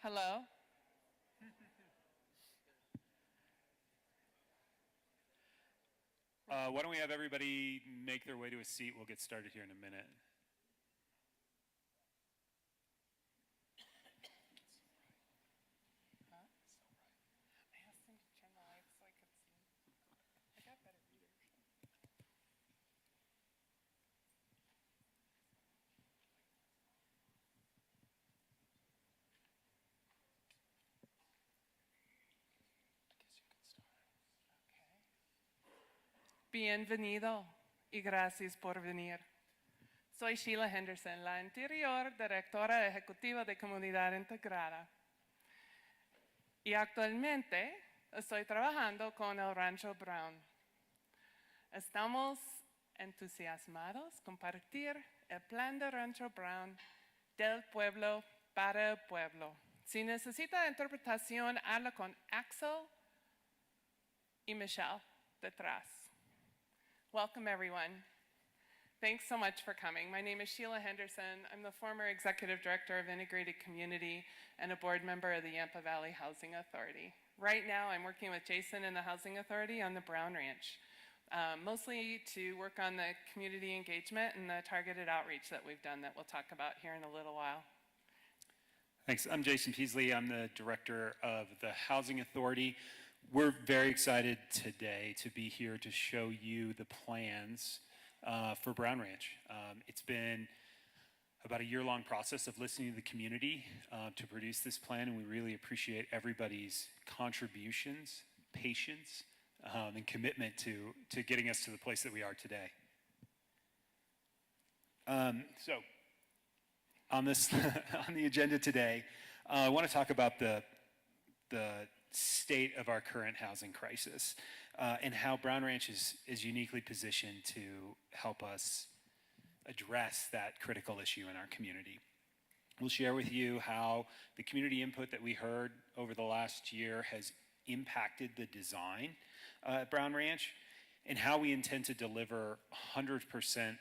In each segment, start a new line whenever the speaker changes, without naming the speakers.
Hello.
Why don't we have everybody make their way to a seat? We'll get started here in a minute.
I asked them to turn the lights so I could see. I got better readers. Okay. Bienvenido y gracias por venir. Soy Sheila Henderson, la anterior directora ejecutiva de Comunidad Integrada. Y actualmente estoy trabajando con el Rancho Brown. Estamos entusiasmados compartir el plan de Rancho Brown del pueblo para el pueblo. Si necesita interpretación, habla con Axel y Michelle detrás. Welcome, everyone. Thanks so much for coming. My name is Sheila Henderson. I'm the former Executive Director of Integrated Community and a board member of the Yampa Valley Housing Authority. Right now, I'm working with Jason and the Housing Authority on the Brown Ranch, mostly to work on the community engagement and the targeted outreach that we've done that we'll talk about here in a little while.
Thanks. I'm Jason Peasley. I'm the director of the Housing Authority. We're very excited today to be here to show you the plans for Brown Ranch. It's been about a year-long process of listening to the community to produce this plan, and we really appreciate everybody's contributions, patience, and commitment to getting us to the place that we are today. So, on this on the agenda today, I want to talk about the state of our current housing crisis and how Brown Ranch is uniquely positioned to help us address that critical issue in our community. We'll share with you how the community input that we heard over the last year has impacted the design at Brown Ranch and how we intend to deliver 100%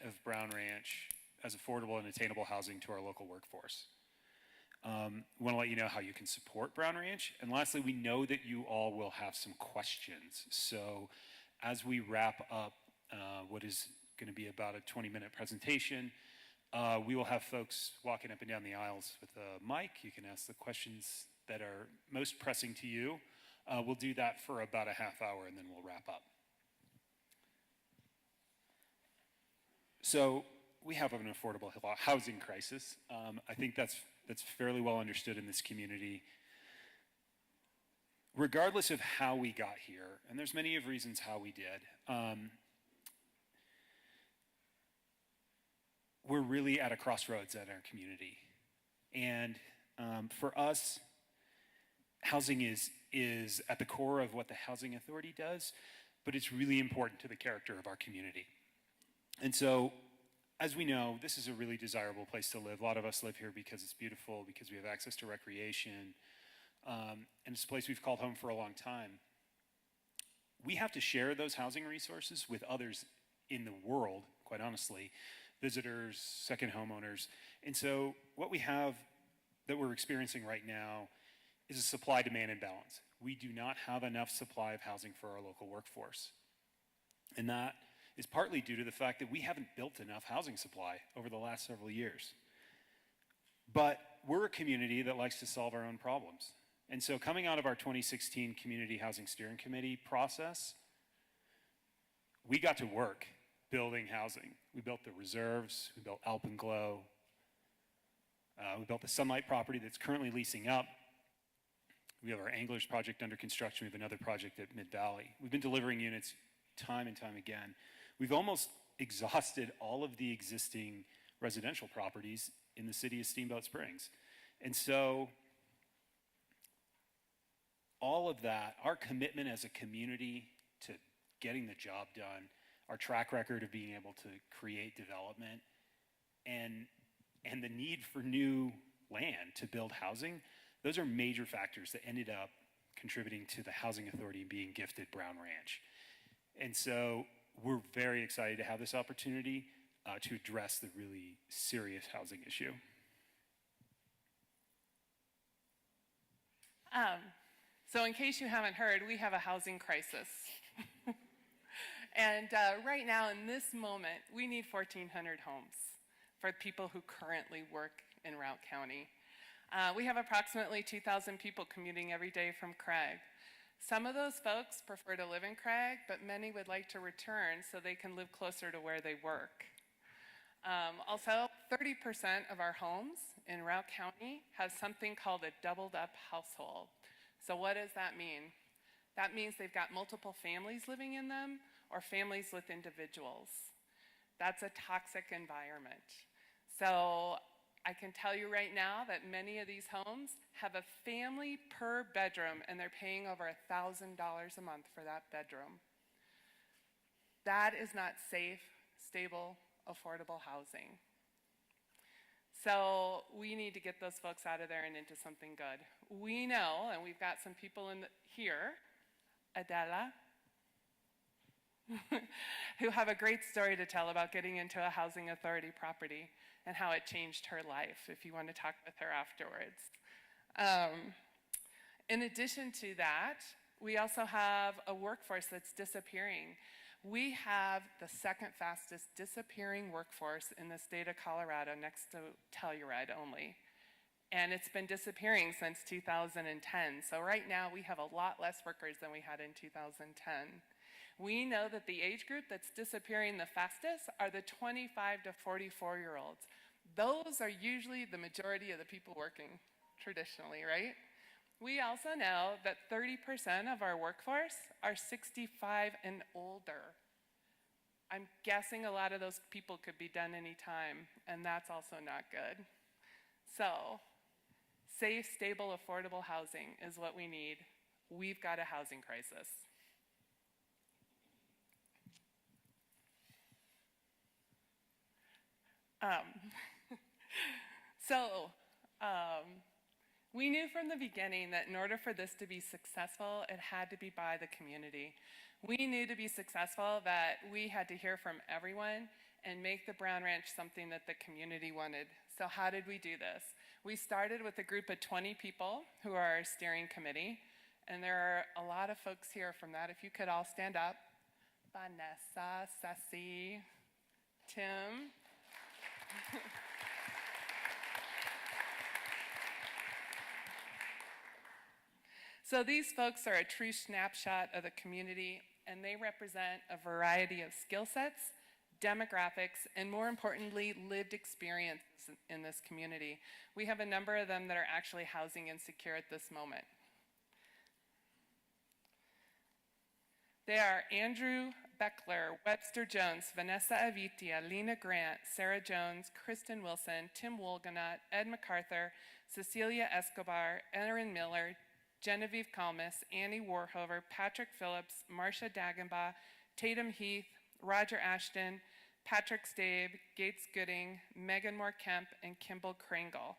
of Brown Ranch as affordable and attainable housing to our local workforce. We want to let you know how you can support Brown Ranch. And lastly, we know that you all will have some questions. So as we wrap up what is going to be about a 20-minute presentation, we will have folks walking up and down the aisles with a mic. You can ask the questions that are most pressing to you. We'll do that for about a half hour, and then we'll wrap up. So we have an affordable housing crisis. I think that's fairly well understood in this community. Regardless of how we got here, and there's many of reasons how we did, we're really at a crossroads in our community. And for us, housing is at the core of what the Housing Authority does, but it's really important to the character of our community. And so, as we know, this is a really desirable place to live. A lot of us live here because it's beautiful, because we have access to recreation, and it's a place we've called home for a long time. We have to share those housing resources with others in the world, quite honestly, visitors, second homeowners. And so what we have that we're experiencing right now is a supply-demand imbalance. We do not have enough supply of housing for our local workforce. And that is partly due to the fact that we haven't built enough housing supply over the last several years. But we're a community that likes to solve our own problems. And so coming out of our 2016 Community Housing Steering Committee process, we got to work building housing. We built the reserves, we built Alpenglow, we built the Sunlight property that's currently leasing up. We have our Anglers project under construction. We have another project at Mid-Valley. We've been delivering units time and time again. We've almost exhausted all of the existing residential properties in the city of Steamboat Springs. And so all of that, our commitment as a community to getting the job done, our track record of being able to create development, and the need for new land to build housing, those are major factors that ended up contributing to the Housing Authority being gifted Brown Ranch. And so we're very excited to have this opportunity to address the really serious housing issue.
So in case you haven't heard, we have a housing crisis. And right now, in this moment, we need 1,400 homes for people who currently work in Routt County. We have approximately 2,000 people commuting every day from Craig. Some of those folks prefer to live in Craig, but many would like to return so they can live closer to where they work. Also, 30% of our homes in Routt County have something called a doubled-up household. So what does that mean? That means they've got multiple families living in them or families with individuals. That's a toxic environment. So I can tell you right now that many of these homes have a family per bedroom, and they're paying over $1,000 a month for that bedroom. That is not safe, stable, affordable housing. So we need to get those folks out of there and into something good. We know, and we've got some people here, Adela, who have a great story to tell about getting into a housing authority property and how it changed her life, if you want to talk with her afterwards. In addition to that, we also have a workforce that's disappearing. We have the second fastest disappearing workforce in the state of Colorado, next to Telluride only. And it's been disappearing since 2010. So right now we have a lot less workers than we had in 2010. We know that the age group that's disappearing the fastest are the 25 to 44-year-olds. Those are usually the majority of the people working traditionally, right? We also know that 30% of our workforce are 65 and older. I'm guessing a lot of those people could be done anytime, and that's also not good. So, safe, stable, affordable housing is what we need. We've got a housing crisis. We knew from the beginning that in order for this to be successful, it had to be by the community. We knew to be successful that we had to hear from everyone and make the Brown Ranch something that the community wanted. So how did we do this? We started with a group of 20 people who are our steering committee, and there are a lot of folks here from that. If you could all stand up. Vanessa, Ceci, Tim. So these folks are a true snapshot of the community, and they represent a variety of skill sets, demographics, and more importantly, lived experience in this community. We have a number of them that are actually housing insecure at this moment. They are Andrew Beckler, Webster Jones, Vanessa Avitia, Lena Grant, Sarah Jones, Kristen Wilson, Tim Wolganut, Ed MacArthur, Cecilia Escobar, Erin Miller, Genevieve Kalmus, Annie Warhover, Patrick Phillips, Marcia Dagenbaugh, Tatum Heath, Roger Ashton, Patrick Stabe, Gates Gooding, Megan Moore Kemp, and Kimball Kringle.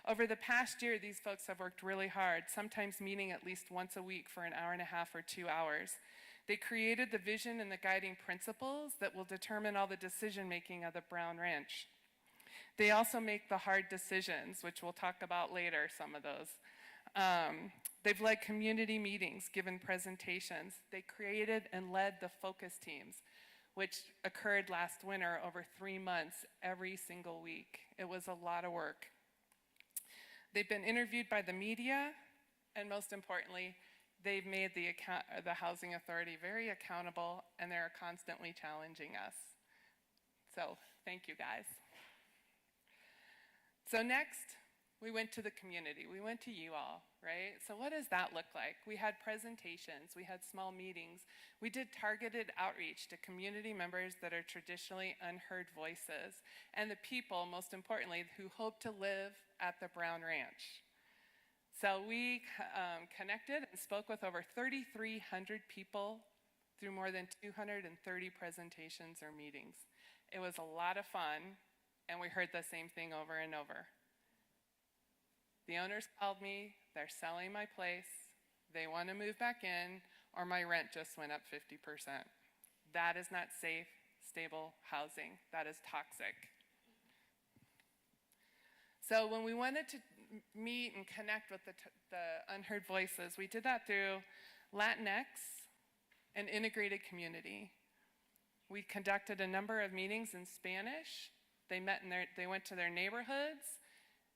Over the past year, these folks have worked really hard, sometimes meeting at least once a week for an hour and a half or 2 hours. They created the vision and the guiding principles that will determine all the decision-making of the Brown Ranch. They also make the hard decisions, which we'll talk about later, some of those. They've led community meetings, given presentations. They created and led the focus teams, which occurred last winter over 3 months every single week. It was a lot of work. They've been interviewed by the media, and most importantly, they've made the Housing Authority very accountable, and they're constantly challenging us. So, thank you guys. So next, we went to the community. We went to you all, right? So what does that look like? We had presentations, we had small meetings, we did targeted outreach to community members that are traditionally unheard voices, and the people, most importantly, who hope to live at the Brown Ranch. So we connected and spoke with over 3,300 people through more than 230 presentations or meetings. It was a lot of fun, and we heard the same thing over and over. The owners called me, they're selling my place, they want to move back in, or my rent just went up 50%. That is not safe, stable housing. That is toxic. So when we wanted to meet and connect with the unheard voices. We did that through Latinx and integrated community. We conducted a number of meetings in Spanish. They went to their neighborhoods,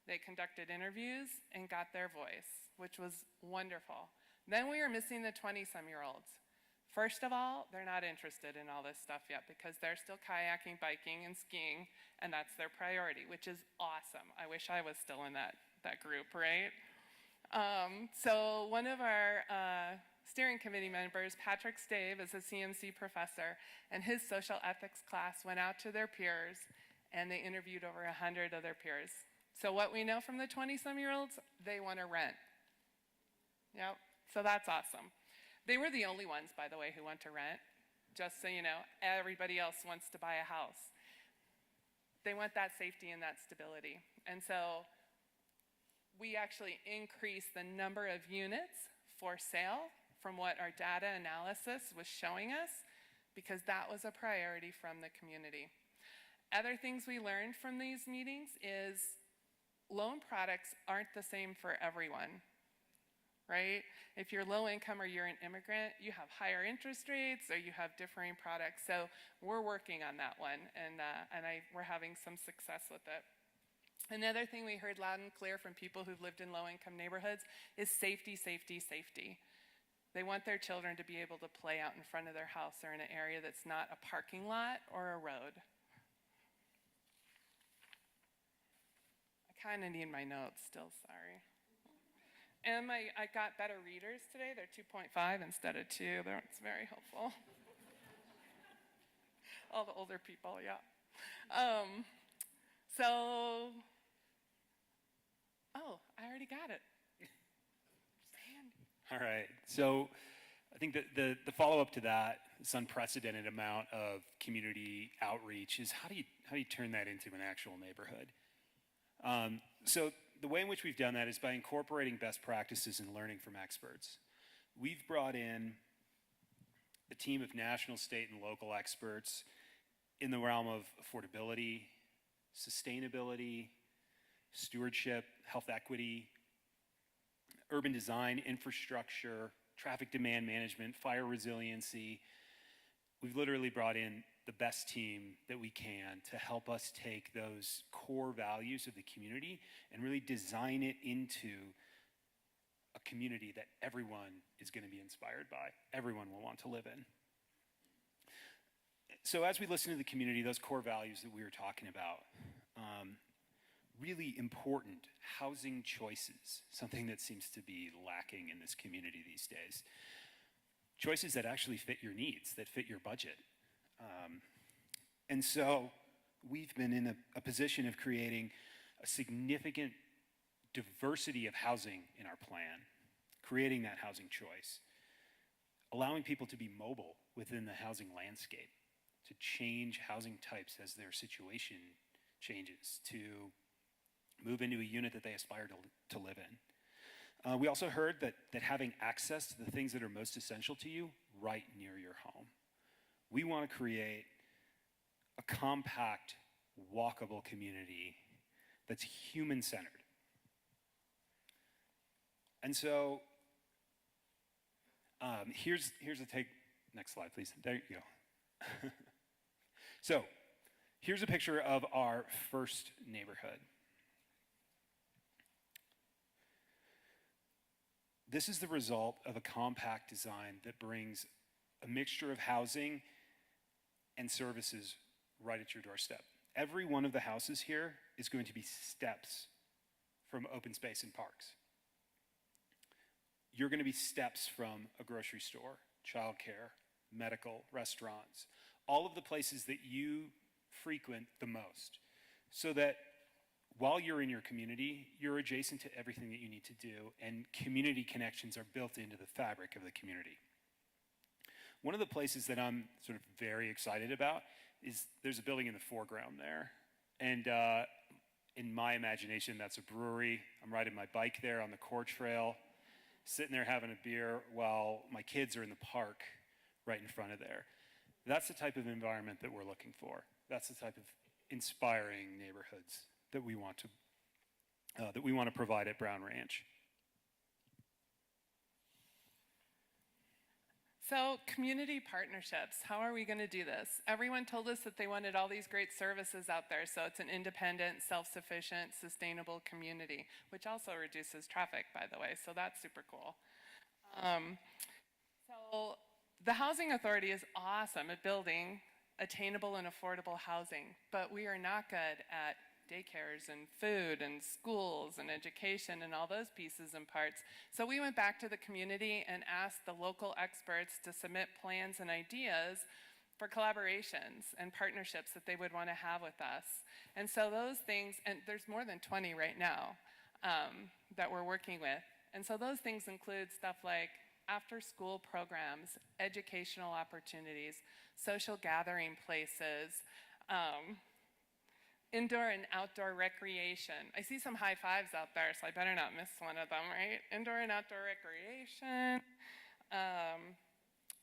they conducted interviews and got their voice, which was wonderful. Then we were missing the 20-some-year-olds. First of all, they're not interested in all this stuff yet because they're still kayaking, biking, and skiing, and that's their priority, which is awesome. I wish I was still in that group, right? So one of our steering committee members, Patrick Stave, is a CMC professor, and his social ethics class went out to their peers, and they interviewed over 100 of their peers. So what we know from the 20-some-year-olds, they want to rent. Yep, so that's awesome. They were the only ones, by the way, who want to rent. Just so you know, everybody else wants to buy a house. They want that safety and that stability. And so we actually increased the number of units for sale from what our data analysis was showing us, because that was a priority from the community. Other things we learned from these meetings is loan products aren't the same for everyone, right? If you're low income or you're an immigrant, you have higher interest rates or you have differing products. So we're working on that one, and we're having some success with it. Another thing we heard loud and clear from people who've lived in low income neighborhoods is safety, safety, safety. They want their children to be able to play out in front of their house or in an area that's not a parking lot or a road. I kind of need my notes still, sorry. And I got better readers today. They're 2.5 instead of 2. It's very helpful. All the older people, yeah. I already got it.
All right. So I think that the follow-up to that, this unprecedented amount of community outreach, is how do you turn that into an actual neighborhood? So the way in which we've done that is by incorporating best practices and learning from experts. We've brought in a team of national, state, and local experts in the realm of affordability, sustainability, stewardship, health equity, urban design, infrastructure, traffic demand management, fire resiliency. We've literally brought in the best team that we can to help us take those core values of the community and really design it into a community that everyone is going to be inspired by, everyone will want to live in. So as we listen to the community, those core values that we were talking about, really important housing choices, something that seems to be lacking in this community these days. Choices that actually fit your needs, that fit your budget. And so we've been in a position of creating a significant diversity of housing in our plan, creating that housing choice, allowing people to be mobile within the housing landscape, to change housing types as their situation changes, to move into a unit that they aspire to live in. We also heard that having access to the things that are most essential to you right near your home. We want to create a compact, walkable community that's human-centered. And so here's a take. Next slide, please. There you go. So here's a picture of our first neighborhood. This is the result of a compact design that brings a mixture of housing and services right at your doorstep. Every one of the houses here is going to be steps from open space and parks. You're going to be steps from a grocery store, childcare, medical, restaurants, all of the places that you frequent the most, so that while you're in your community, you're adjacent to everything that you need to do, and community connections are built into the fabric of the community. One of the places that I'm sort of very excited about is there's a building in the foreground there. And in my imagination, that's a brewery. I'm riding my bike there on the core trail, sitting there having a beer while my kids are in the park right in front of there. That's the type of environment that we're looking for. That's the type of inspiring neighborhoods that we want that we want to provide at Brown Ranch.
So, community partnerships, how are we going to do this? Everyone told us that they wanted all these great services out there, so it's an independent, self-sufficient, sustainable community, which also reduces traffic, by the way, so that's super cool. So, the Housing Authority is awesome at building attainable and affordable housing, but we are not good at daycares and food and schools and education and all those pieces and parts. So we went back to the community and asked the local experts to submit plans and ideas for collaborations and partnerships that they would want to have with us. And so those things, and there's more than 20 right now that we're working with. And so those things include stuff like after-school programs, educational opportunities, social gathering places, indoor and outdoor recreation. I see some high fives out there, so I better not miss one of them, right? Indoor and outdoor recreation,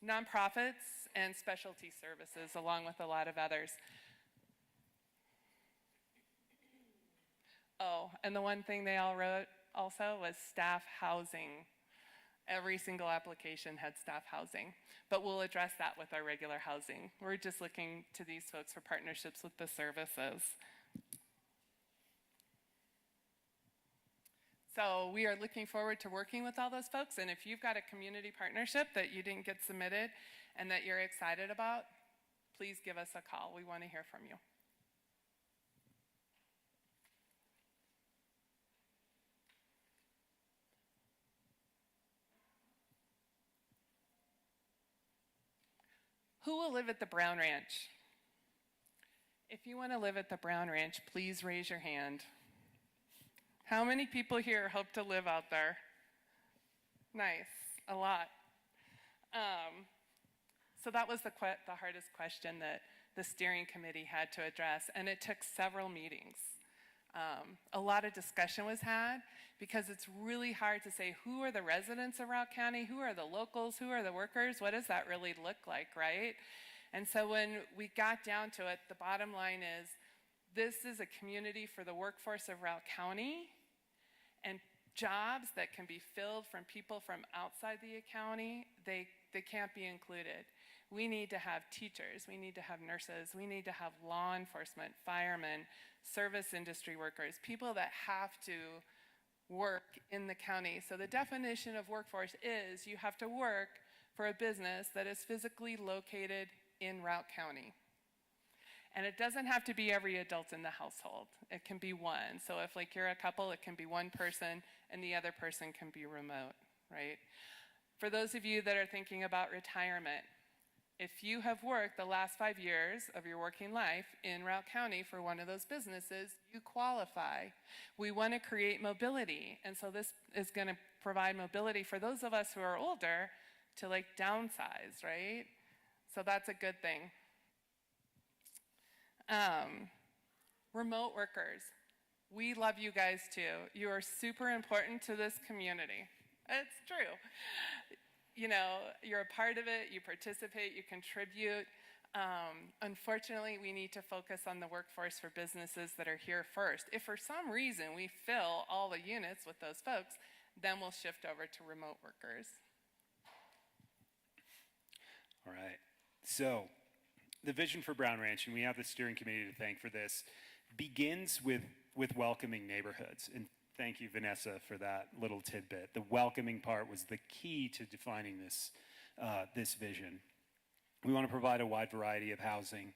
nonprofits, and specialty services, along with a lot of others. Oh, and the one thing they all wrote also was staff housing. Every single application had staff housing, but we'll address that with our regular housing. We're just looking to these folks for partnerships with the services. So we are looking forward to working with all those folks, and if you've got a community partnership that you didn't get submitted and that you're excited about, please give us a call. We want to hear from you. Who will live at the Brown Ranch? If you want to live at the Brown Ranch, please raise your hand. How many people here hope to live out there? Nice, a lot. So that was the hardest question that the steering committee had to address, and it took several meetings. A lot of discussion was had because it's really hard to say who are the residents of Routt County, who are the locals, who are the workers, what does that really look like, right? And so when we got down to it, the bottom line is this is a community for the workforce of Routt County, and jobs that can be filled from people from outside the county, they can't be included. We need to have teachers, we need to have nurses, we need to have law enforcement, firemen, service industry workers, people that have to work in the county. So the definition of workforce is you have to work for a business that is physically located in Routt County. And it doesn't have to be every adult in the household. It can be one. So if like you're a couple, it can be one person and the other person can be remote, right? For those of you that are thinking about retirement, if you have worked the last 5 years of your working life in Routt County for one of those businesses, you qualify. We want to create mobility, and so this is going to provide mobility for those of us who are older to like downsize, right? So that's a good thing. Remote workers, we love you guys too. You are super important to this community. It's true. You know, you're a part of it, you participate, you contribute. Unfortunately, we need to focus on the workforce for businesses that are here first. If for some reason we fill all the units with those folks, then we'll shift over to remote workers.
All right, so the vision for Brown Ranch, and we have the steering committee to thank for this, begins with welcoming neighborhoods. And thank you, Vanessa, for that little tidbit. The welcoming part was the key to defining this, this vision. We want to provide a wide variety of housing.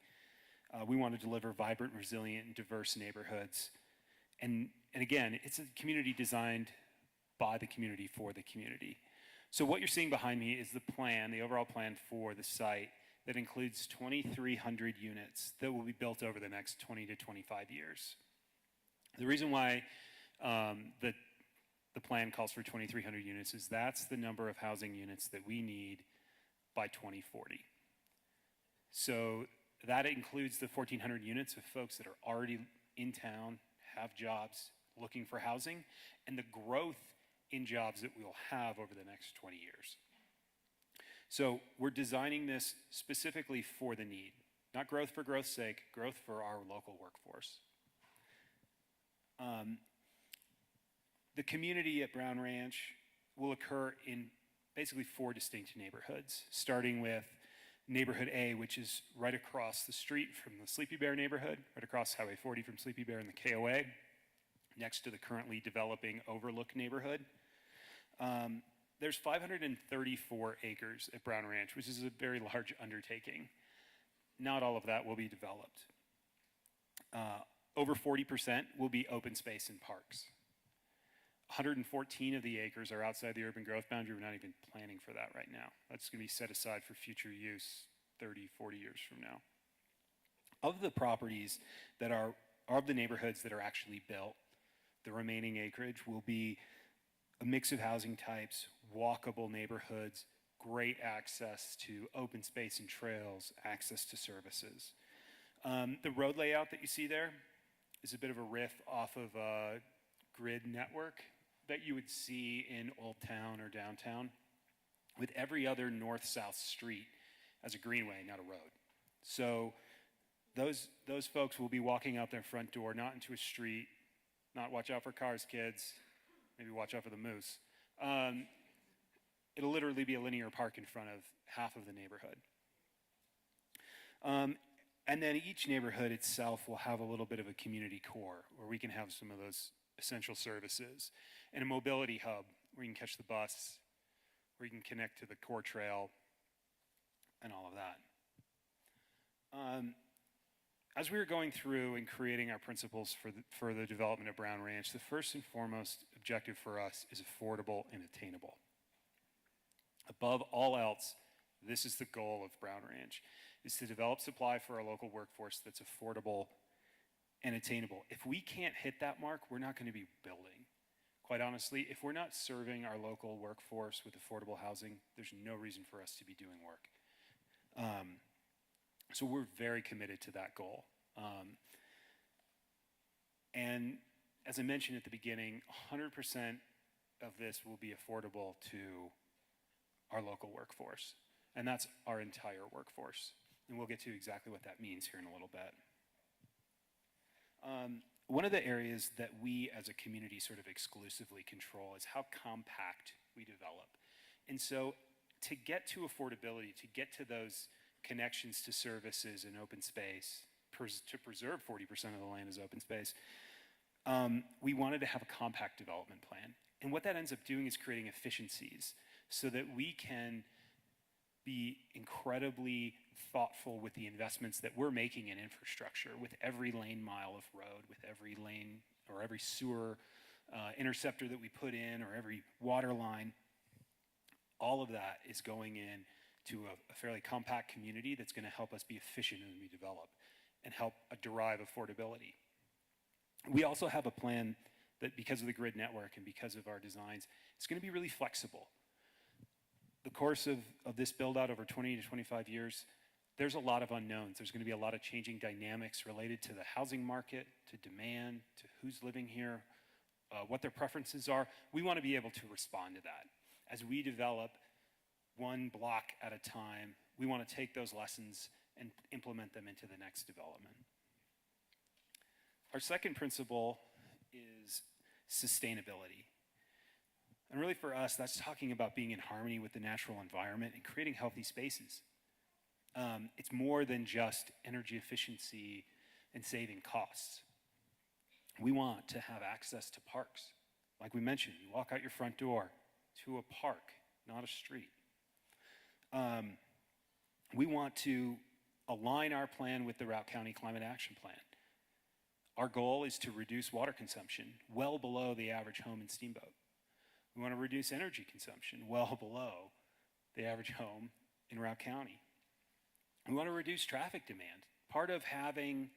We want to deliver vibrant, resilient, and diverse neighborhoods. And again, it's a community designed by the community for the community. So what you're seeing behind me is the plan, the overall plan for the site that includes 2,300 units that will be built over the next 20 to 25 years. The reason why the plan calls for 2,300 units is that's the number of housing units that we need by 2040. So that includes the 1,400 units of folks that are already in town, have jobs, looking for housing, and the growth in jobs that we'll have over the next 20 years. So we're designing this specifically for the need, not growth for growth's sake, growth for our local workforce. The community at Brown Ranch will occur in basically 4 distinct neighborhoods, starting with Neighborhood A, which is right across the street from the Sleepy Bear neighborhood, right across Highway 40 from Sleepy Bear and the KOA, next to the currently developing Overlook neighborhood. There's 534 acres at Brown Ranch, which is a very large undertaking. Not all of that will be developed. Over 40% will be open space and parks. 114 of the acres are outside the urban growth boundary. We're not even planning for that right now. That's going to be set aside for future use 30, 40 years from now. Of the properties that are of the neighborhoods that are actually built, the remaining acreage will be a mix of housing types, walkable neighborhoods, great access to open space and trails, access to services. The road layout that you see there is a bit of a riff off of a grid network that you would see in Old Town or downtown, with every other north-south street as a greenway, not a road. So those folks will be walking out their front door, not into a street, not watch out for cars, kids, maybe watch out for the moose. It'll literally be a linear park in front of half of the neighborhood. And then each neighborhood itself will have a little bit of a community core where we can have some of those essential services, and a mobility hub where you can catch the bus, where you can connect to the core trail, and all of that. As we were going through and creating our principles for the development of Brown Ranch, the first and foremost objective for us is affordable and attainable. Above all else, this is the goal of Brown Ranch, is to develop supply for our local workforce that's affordable and attainable. If we can't hit that mark, we're not going to be building. Quite honestly, if we're not serving our local workforce with affordable housing, there's no reason for us to be doing work. So we're very committed to that goal. And as I mentioned at the beginning, 100% of this will be affordable to our local workforce. And that's our entire workforce. And we'll get to exactly what that means here in a little bit. One of the areas that we as a community sort of exclusively control is how compact we develop. And so to get to affordability, to get to those connections to services and open space, to preserve 40% of the land as open space, we wanted to have a compact development plan. And what that ends up doing is creating efficiencies so that we can be incredibly thoughtful with the investments that we're making in infrastructure, with every lane mile of road, with every lane or every sewer interceptor that we put in, or every water line. All of that is going in to a fairly compact community that's going to help us be efficient as we develop and help derive affordability. We also have a plan that, because of the grid network and because of our designs, it's going to be really flexible. The course of this build out over 20 to 25 years, there's a lot of unknowns. There's going to be a lot of changing dynamics related to the housing market, to demand, to who's living here, what their preferences are. We want to be able to respond to that. As we develop one block at a time, we want to take those lessons and implement them into the next development. Our second principle is sustainability. And really for us, that's talking about being in harmony with the natural environment and creating healthy spaces. It's more than just energy efficiency and saving costs. We want to have access to parks. Like we mentioned, you walk out your front door to a park, not a street. We want to align our plan with the Routt County Climate Action Plan. Our goal is to reduce water consumption well below the average home in Steamboat. We want to reduce energy consumption well below the average home in Routt County. We want to reduce traffic demand. Part of having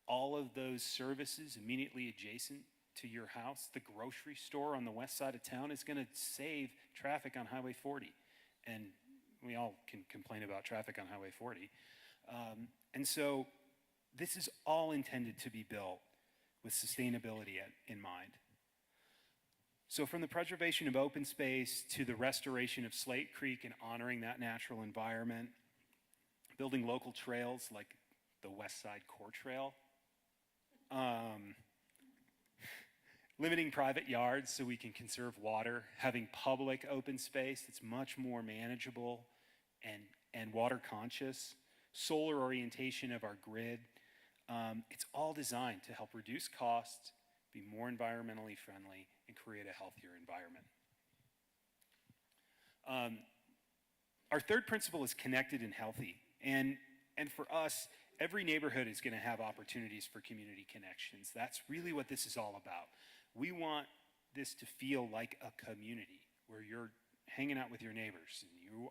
all of those services immediately adjacent to your house, the grocery store on the west side of town, is going to save traffic on Highway 40. And we all can complain about traffic on Highway 40. And so this is all intended to be built with sustainability in mind. So from the preservation of open space to the restoration of Slate Creek and honoring that natural environment, building local trails like the West Side Core Trail, limiting private yards so we can conserve water, having public open space that's much more manageable and water conscious, solar orientation of our grid. It's all designed to help reduce costs, be more environmentally friendly, and create a healthier environment. Our third principle is connected and healthy. And for us, every neighborhood is going to have opportunities for community connections. That's really what this is all about. We want this to feel like a community where you're hanging out with your neighbors and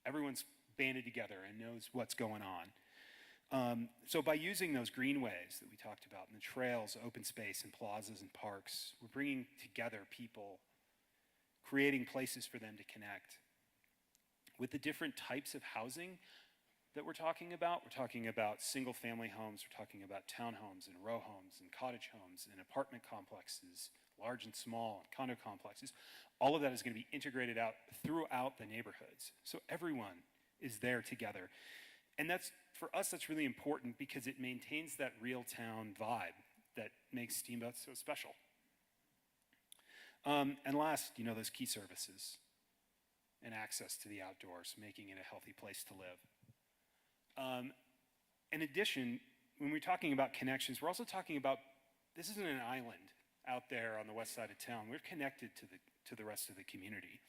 everyone's banded together and knows what's going on. So by using those greenways that we talked about, and the trails, open space, and plazas and parks, we're bringing together people, creating places for them to connect. With the different types of housing that we're talking about single-family homes, we're talking about townhomes and row homes and cottage homes and apartment complexes, large and small, and condo complexes. All of that is going to be integrated out throughout the neighborhoods. So everyone is there together. And for us, that's really important because it maintains that real town vibe that makes Steamboat so special. And last, those key services and access to the outdoors, making it a healthy place to live. In addition, when we're talking about connections, we're also talking about, this isn't an island out there on the west side of town. We're connected to the rest of the community.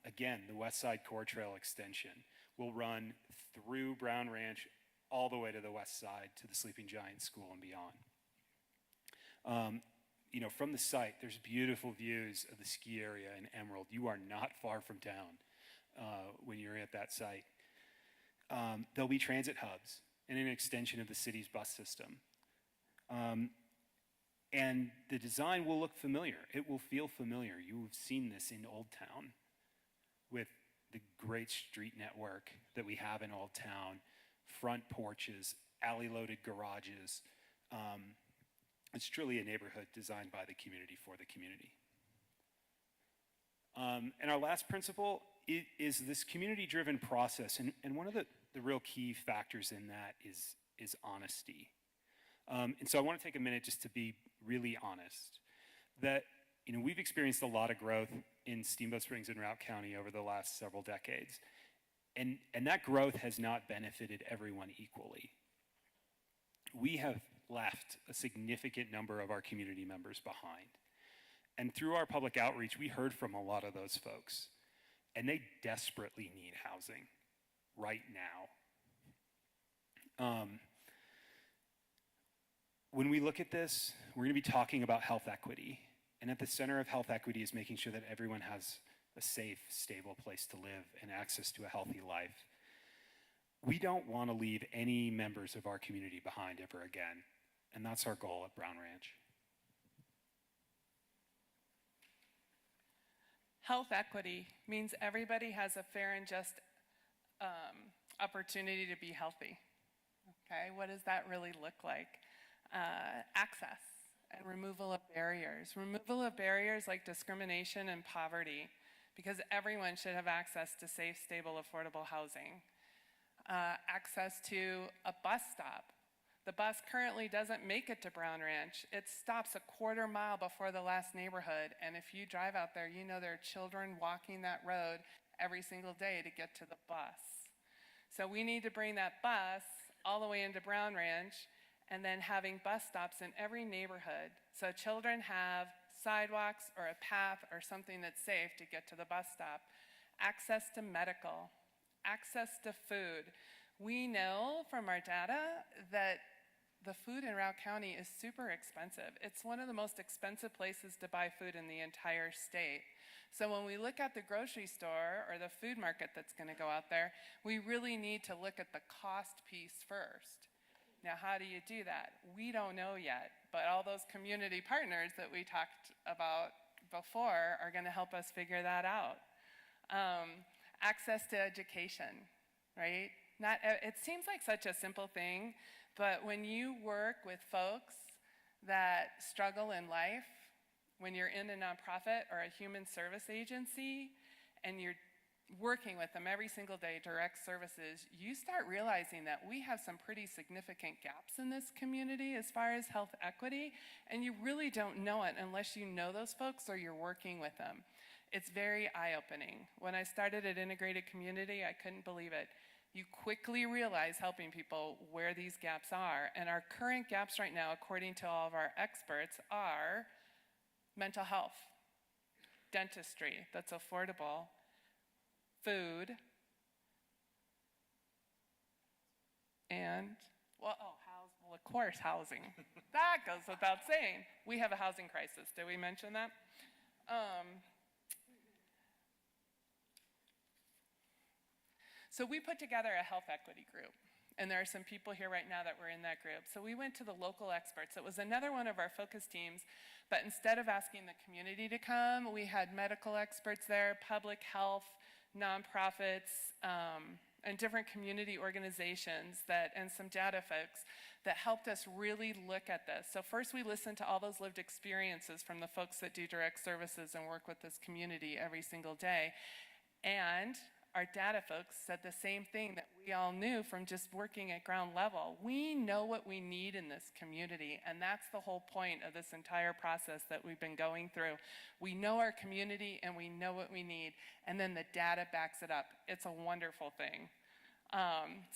Again, the West Side Core Trail extension will run through Brown Ranch all the way to the west side to the Sleeping Giant School and beyond. From the site, there's beautiful views of the ski area in Emerald. You are not far from town when you're at that site. There'll be transit hubs and an extension of the city's bus system. And the design will look familiar. It will feel familiar. You've seen this in Old Town with the great street network that we have in Old Town, front porches, alley-loaded garages. It's truly a neighborhood designed by the community for the community. And our last principle is this community-driven process. And one of the real key factors in that is honesty. And so I want to take a minute just to be really honest that we've experienced a lot of growth in Steamboat Springs and Routt County over the last several decades. And that growth has not benefited everyone equally. We have left a significant number of our community members behind. And through our public outreach, we heard from a lot of those folks. And they desperately need housing right now. When we look at this, we're going to be talking about health equity. And at the center of health equity is making sure that everyone has a safe, stable place to live and access to a healthy life. We don't want to leave any members of our community behind ever again. And that's our goal at Brown Ranch.
Health equity means everybody has a fair and just opportunity to be healthy. Okay, what does that really look like? Access and removal of barriers. Removal of barriers like discrimination and poverty, because everyone should have access to safe, stable, affordable housing. Access to a bus stop. The bus currently doesn't make it to Brown Ranch. It stops a quarter mile before the last neighborhood, and if you drive out there, you know there are children walking that road every single day to get to the bus. So we need to bring that bus all the way into Brown Ranch, and then having bus stops in every neighborhood so children have sidewalks or a path or something that's safe to get to the bus stop. Access to medical, access to food. We know from our data that the food in Routt County is super expensive. It's one of the most expensive places to buy food in the entire state. So when we look at the grocery store or the food market that's going to go out there, we really need to look at the cost piece first. Now, how do you do that? We don't know yet, but all those community partners that we talked about before are going to help us figure that out. Access to education, right? It seems like such a simple thing, but when you work with folks that struggle in life, when you're in a nonprofit or a human service agency, and you're working with them every single day, direct services, you start realizing that we have some pretty significant gaps in this community as far as health equity, and you really don't know it unless you know those folks or you're working with them. It's very eye-opening. When I started at Integrated Community, I couldn't believe it. You quickly realize helping people where these gaps are, and our current gaps right now, according to all of our experts, are mental health, dentistry that's affordable, food, and, of course, housing. That goes without saying. We have a housing crisis. Did we mention that? So we put together a health equity group. And there are some people here right now that were in that group. So we went to the local experts. It was another one of our focus teams, but instead of asking the community to come, we had medical experts there, public health, nonprofits, and different community organizations and some data folks that helped us really look at this. So first we listened to all those lived experiences from the folks that do direct services and work with this community every single day. And our data folks said the same thing that we all knew from just working at ground level. We know what we need in this community, and that's the whole point of this entire process that we've been going through. We know our community and we know what we need, and then the data backs it up. It's a wonderful thing.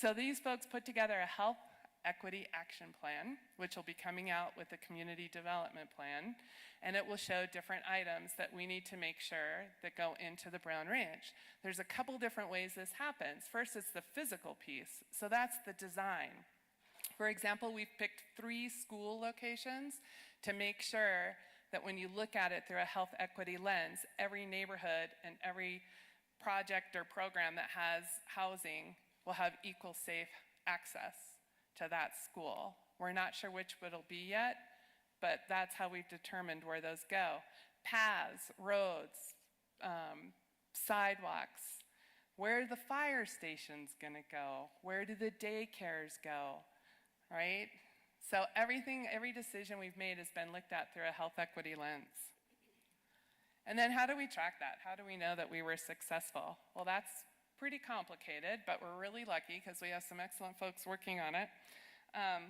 So these folks put together a health equity action plan, which will be coming out with the community development plan, and it will show different items that we need to make sure that go into the Brown Ranch. There's a couple different ways this happens. First, it's the physical piece, so that's the design. For example, we've picked 3 school locations to make sure that when you look at it through a health equity lens, every neighborhood and every project or program that has housing will have equal safe access to that school. We're not sure which it'll be yet, but that's how we've determined where those go. Paths, roads, sidewalks, where are the fire stations gonna go? Where do the daycares go, right? So every decision we've made has been looked at through a health equity lens. And then how do we track that? How do we know that we were successful? Well, that's pretty complicated, but we're really lucky because we have some excellent folks working on it.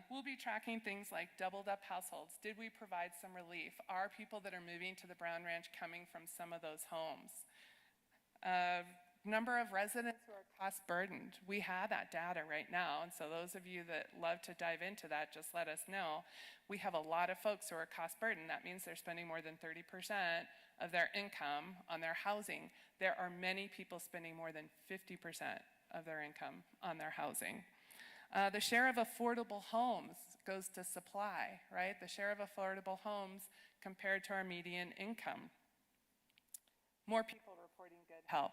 We'll be tracking things like doubled up households. Did we provide some relief? Are people that are moving to the Brown Ranch coming from some of those homes? Number of residents who are cost burdened. We have that data right now, and so those of you that love to dive into that, just let us know. We have a lot of folks who are cost burdened. That means they're spending more than 30% of their income on their housing. There are many people spending more than 50% of their income on their housing. The share of affordable homes goes to supply, right? The share of affordable homes compared to our median income. More people reporting good health.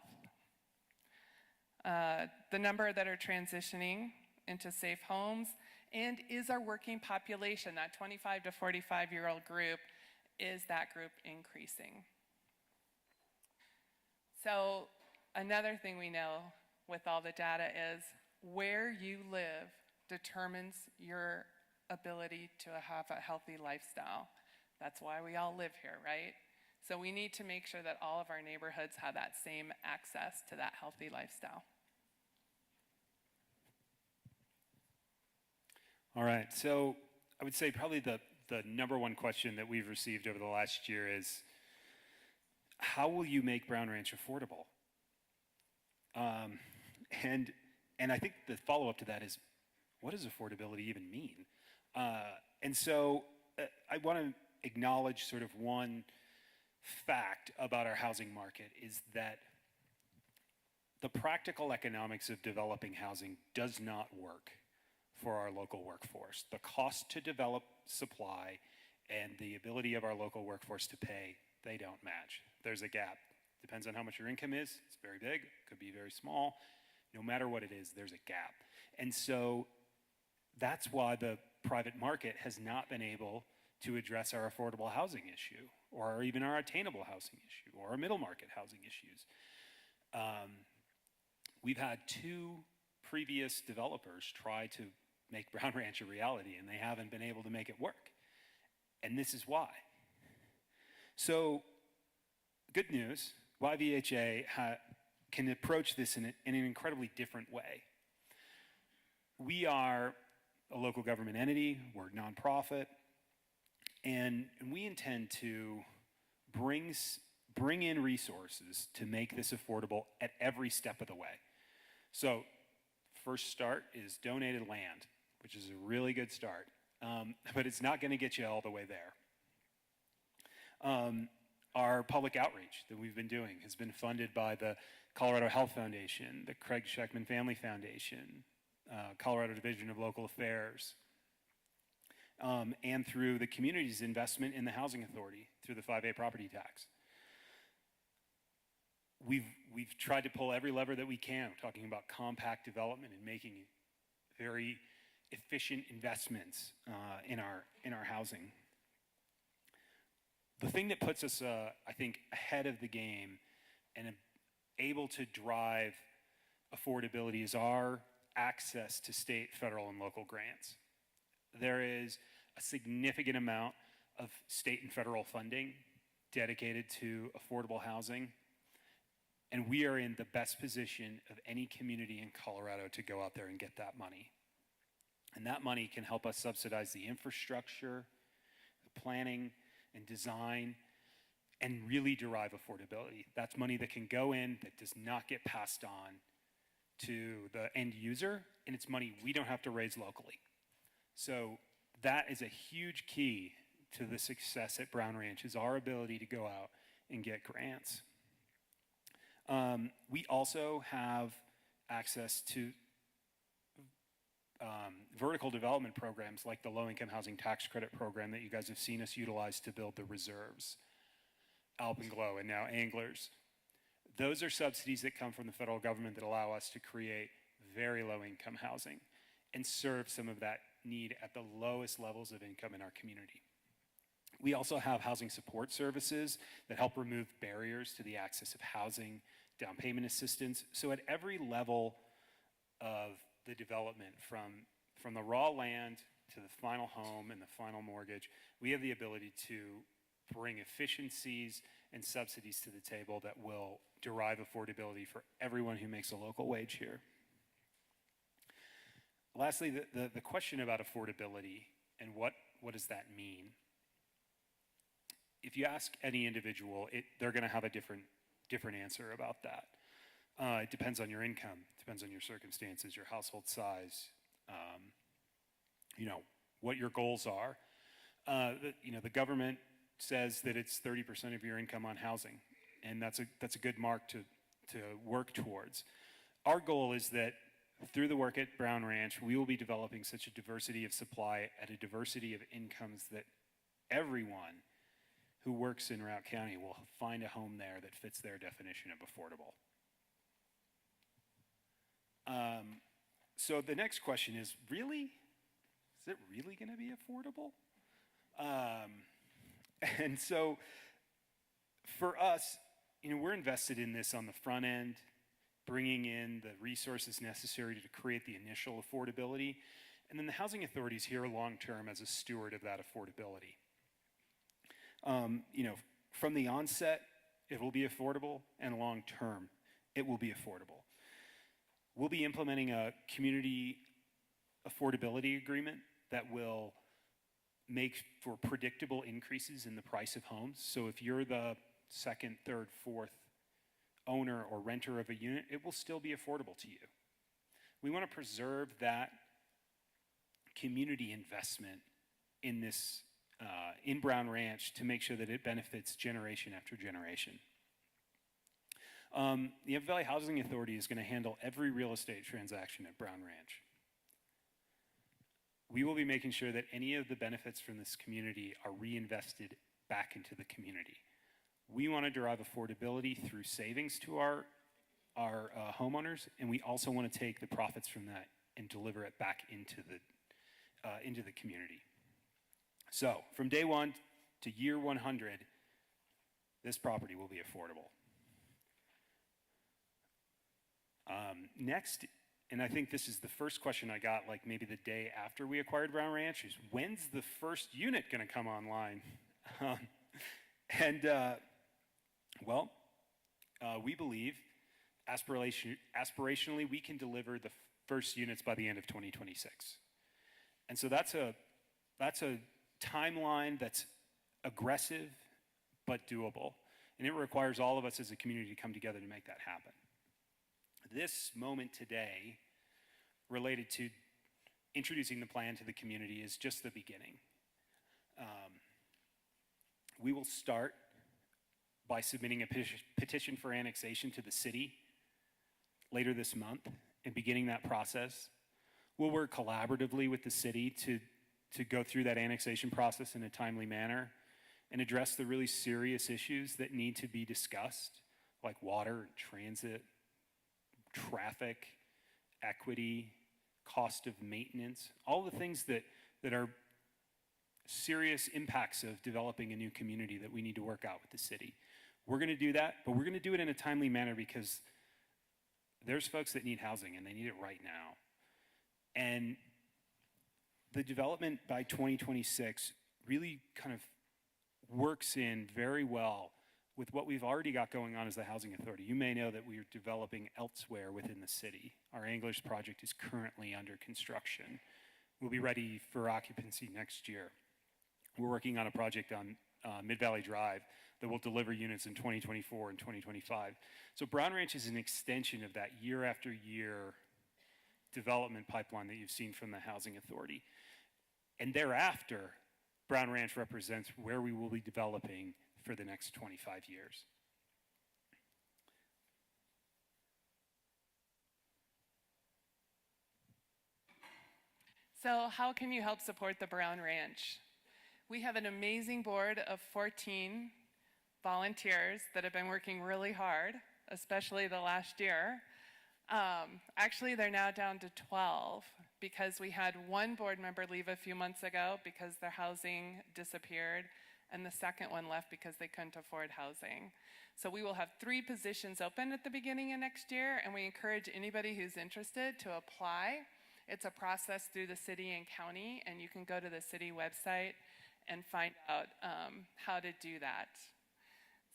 The number that are transitioning into safe homes, and is our working population, that 25 to 45-year-old group, is that group increasing? So another thing we know with all the data is where you live determines your ability to have a healthy lifestyle. That's why we all live here, right? So we need to make sure that all of our neighborhoods have that same access to that healthy lifestyle.
All right, so I would say probably the number one question that we've received over the last year is, how will you make Brown Ranch affordable? And I think the follow-up to that is, what does affordability even mean? And so I want to acknowledge sort of one fact about our housing market is that the practical economics of developing housing does not work for our local workforce. The cost to develop supply and the ability of our local workforce to pay, they don't match. There's a gap. Depends on how much your income is. It's very big, could be very small. No matter what it is, there's a gap. And so that's why the private market has not been able to address our affordable housing issue, or even our attainable housing issue, or our middle market housing issues. We've had 2 previous developers try to make Brown Ranch a reality, and they haven't been able to make it work. And this is why. So, good news, YVHA can approach this in an incredibly different way. We are a local government entity, we're a nonprofit, and we intend to bring in resources to make this affordable at every step of the way. So, first start is donated land, which is a really good start, but it's not going to get you all the way there. Our public outreach that we've been doing has been funded by the Colorado Health Foundation, the Craig Scheckman Family Foundation, Colorado Division of Local Affairs, and through the community's investment in the Housing Authority through the 5A property tax. We've tried to pull every lever that we can, talking about compact development and making very efficient investments in our housing. The thing that puts us, I think, ahead of the game and able to drive affordability is our access to state, federal, and local grants. There is a significant amount of state and federal funding dedicated to affordable housing, and we are in the best position of any community in Colorado to go out there and get that money. And that money can help us subsidize the infrastructure, the planning and design, and really derive affordability. That's money that can go in that does not get passed on to the end user, and it's money we don't have to raise locally. So that is a huge key to the success at Brown Ranch, is our ability to go out and get grants. We also have access to vertical development programs like the low-income housing tax credit program that you guys have seen us utilize to build the reserves, Alpenglow, and now Anglers. Those are subsidies that come from the federal government that allow us to create very low-income housing and serve some of that need at the lowest levels of income in our community. We also have housing support services that help remove barriers to the access of housing, down payment assistance. So at every level of the development, from the raw land to the final home and the final mortgage, we have the ability to bring efficiencies and subsidies to the table that will derive affordability for everyone who makes a local wage here. Lastly, the question about affordability and what does that mean? If you ask any individual, they're going to have a different answer about that. It depends on your income, depends on your circumstances, your household size, what your goals are. The government says that it's 30% of your income on housing, and that's a good mark to work towards. Our goal is that through the work at Brown Ranch, we will be developing such a diversity of supply at a diversity of incomes that everyone who works in Routt County will find a home there that fits their definition of affordable. So the next question is, really? Is it really going to be affordable? And so for us, we're invested in this on the front end, bringing in the resources necessary to create the initial affordability. And then the Housing Authority is here long-term as a steward of that affordability. From the onset, it will be affordable, and long-term, it will be affordable. We'll be implementing a community affordability agreement that will make for predictable increases in the price of homes. So if you're the second, third, fourth owner or renter of a unit, it will still be affordable to you. We want to preserve that community investment in this in Brown Ranch to make sure that it benefits generation after generation. The Yampa Valley Housing Authority is going to handle every real estate transaction at Brown Ranch. We will be making sure that any of the benefits from this community are reinvested back into the community. We want to derive affordability through savings to our homeowners, and we also want to take the profits from that and deliver it back into the community. So, from day one to year 100, this property will be affordable. Next, and I think this is the first question I got, like maybe the day after we acquired Brown Ranch, is when's the first unit going to come online? We believe aspirationally, we can deliver the first units by the end of 2026. And so that's a timeline that's aggressive but doable. And it requires all of us as a community to come together to make that happen. This moment today, related to introducing the plan to the community, is just the beginning. We will start by submitting a petition for annexation to the city later this month and beginning that process. We'll work collaboratively with the city to go through that annexation process in a timely manner and address the really serious issues that need to be discussed, like water, transit, traffic, equity, cost of maintenance, all the things that are serious impacts of developing a new community that we need to work out with the city. We're going to do that, but we're going to do it in a timely manner because there's folks that need housing and they need it right now. And the development by 2026 really kind of works in very well with what we've already got going on as the Housing Authority. You may know that we are developing elsewhere within the city. Our Anglers project is currently under construction. We'll be ready for occupancy next year. We're working on a project on Mid-Valley Drive that will deliver units in 2024 and 2025. So Brown Ranch is an extension of that year after year development pipeline that you've seen from the Housing Authority. And thereafter, Brown Ranch represents where we will be developing for the next 25 years.
So how can you help support the Brown Ranch? We have an amazing board of 14 volunteers that have been working really hard, especially the last year. Actually, they're now down to 12 because we had one board member leave a few months ago because their housing disappeared, and the second one left because they couldn't afford housing. So we will have 3 positions open at the beginning of next year, and we encourage anybody who's interested to apply. It's a process through the city and county, and you can go to the city website and find out how to do that.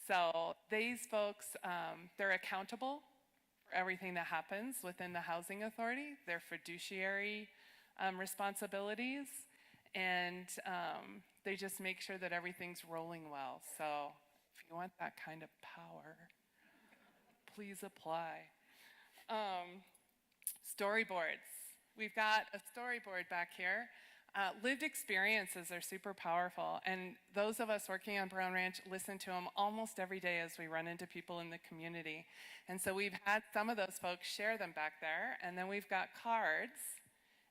So these folks, they're accountable for everything that happens within the Housing Authority, their fiduciary responsibilities, and they just make sure that everything's rolling well. So if you want that kind of power, please apply. Storyboards. We've got a storyboard back here. Lived experiences are super powerful, and those of us working on Brown Ranch listen to them almost every day as we run into people in the community. And so we've had some of those folks share them back there, and then we've got cards,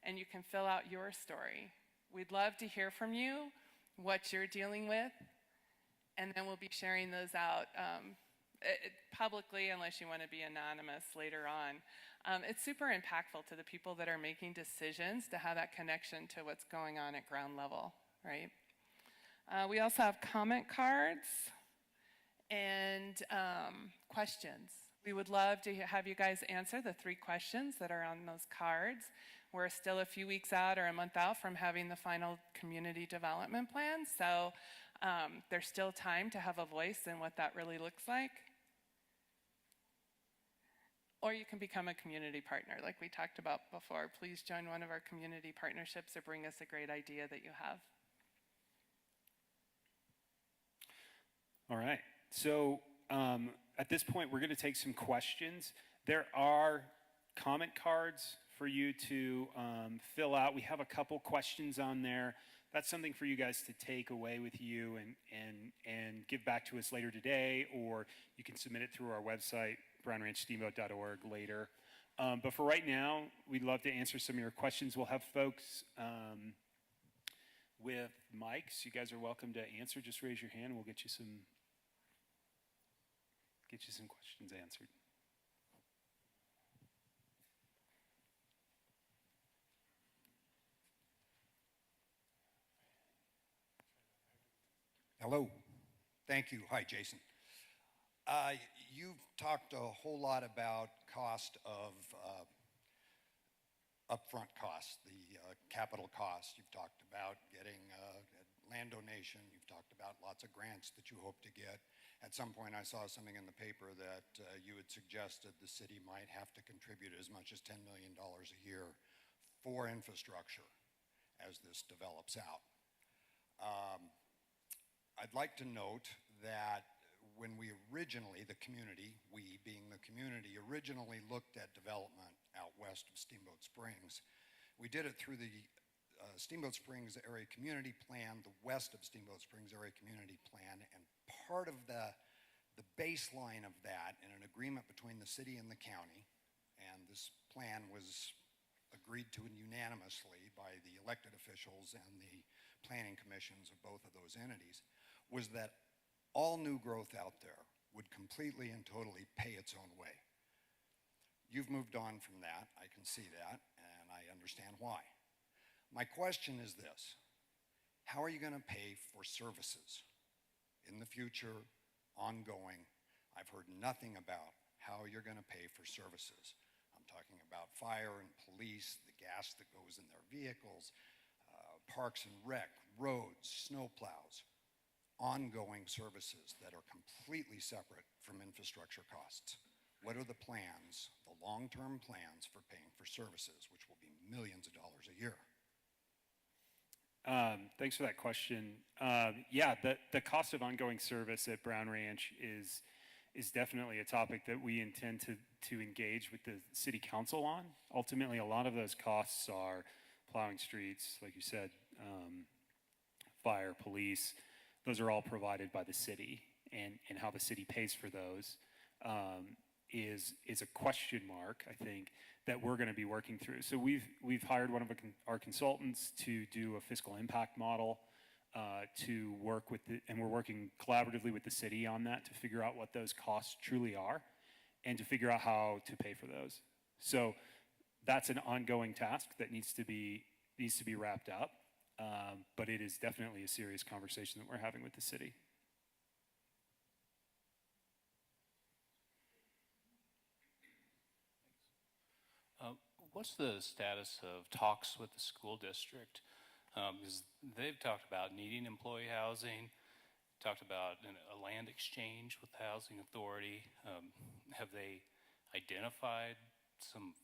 and you can fill out your story. We'd love to hear from you, what you're dealing with, and then we'll be sharing those out publicly unless you want to be anonymous later on. It's super impactful to the people that are making decisions to have that connection to what's going on at ground level, right? We also have comment cards and questions. We would love to have you guys answer the 3 questions that are on those cards. We're still a few weeks out or a month out from having the final community development plan, so there's still time to have a voice in what that really looks like. Or you can become a community partner, like we talked about before. Please join one of our community partnerships or bring us a great idea that you have.
All right, so at this point, we're gonna take some questions. There are comment cards for you to fill out. We have a couple questions on there. That's something for you guys to take away with you and give back to us later today, or you can submit it through our website, brownranchsteamboat.org, later. But for right now, we'd love to answer some of your questions. We'll have folks with mics. You guys are welcome to answer. Just raise your hand and we'll get you some questions answered.
Hello. Thank you. Hi, Jason. You've talked a whole lot about cost of upfront costs, the capital costs. You've talked about getting land donation. You've talked about lots of grants that you hope to get. At some point, I saw something in the paper that you had suggested the city might have to contribute as much as $10 million a year for infrastructure as this develops out. I'd like to note that when we originally, the community, we being the community, originally looked at development out west of Steamboat Springs, we did it through the Steamboat Springs Area Community Plan, the west of Steamboat Springs Area Community Plan, and part of the baseline of that in an agreement between the city and the county, and this plan was agreed to unanimously by the elected officials and the planning commissions of both of those entities, was that all new growth out there would completely and totally pay its own way. You've moved on from that, I can see that, and I understand why. My question is this: how are you going to pay for services in the future, ongoing? I've heard nothing about how you're going to pay for services. I'm talking about fire and police, the gas that goes in their vehicles, parks and rec, roads, snow plows, ongoing services that are completely separate from infrastructure costs. What are the plans, the long-term plans for paying for services, which will be millions of dollars a year?
Thanks for that question. Yeah, the cost of ongoing service at Brown Ranch is definitely a topic that we intend to engage with the city council on. Ultimately, a lot of those costs are plowing streets, like you said, fire, police. Those are all provided by the city, and how the city pays for those is a question mark, I think, that we're going to be working through. So we've hired one of our consultants to do a fiscal impact model to work with and we're working collaboratively with the city on that to figure out what those costs truly are and to figure out how to pay for those. So that's an ongoing task that needs to be wrapped up. But it is definitely a serious conversation that we're having with the city.
What's the status of talks with the school district? Because they've talked about needing employee housing, talked about a land exchange with the housing authority. Have they identified some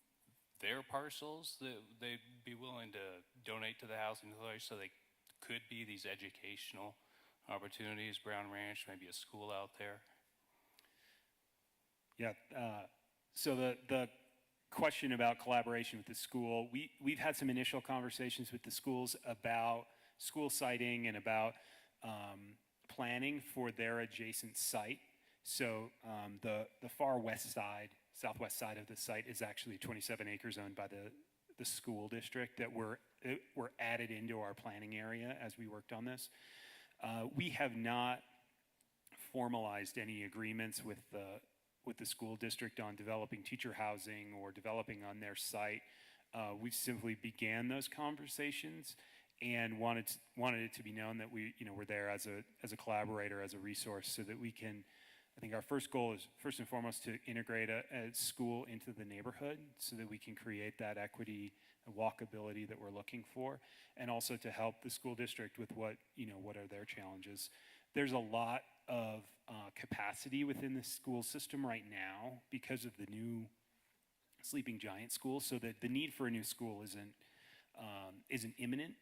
their parcels that they'd be willing to donate to the housing authority so they could be these educational opportunities, Brown Ranch, maybe a school out there?
Yeah, so the question about collaboration with the school, we've had some initial conversations with the schools about school siting and about planning for their adjacent site. So the far west side, southwest side of the site is actually 27 acres owned by the school district that were added into our planning area as we worked on this. We have not formalized any agreements with the school district on developing teacher housing or developing on their site. We simply began those conversations and wanted it to be known that we're there as a collaborator, as a resource, so that we can. I think our first goal is first and foremost to integrate a school into the neighborhood so that we can create that equity and walkability that we're looking for, and also to help the school district with what are their challenges. There's a lot of capacity within the school system right now because of the new Sleeping Giant school, so that the need for a new school isn't imminent,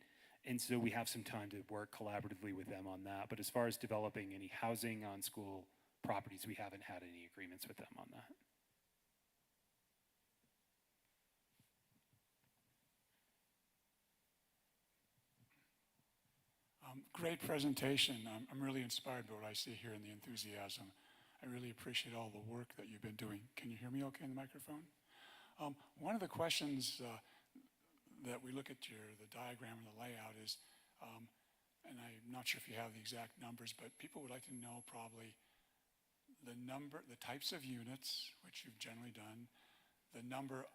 and so we have some time to work collaboratively with them on that. But as far as developing any housing on school properties, we haven't had any agreements with them on that.
Great presentation. I'm really inspired by what I see here and the enthusiasm. I really appreciate all the work that you've been doing. Can you hear me okay in the microphone? One of the questions that we look at the diagram and the layout is, and I'm not sure if you have the exact numbers, but people would like to know probably the types of units, which you've generally done, the number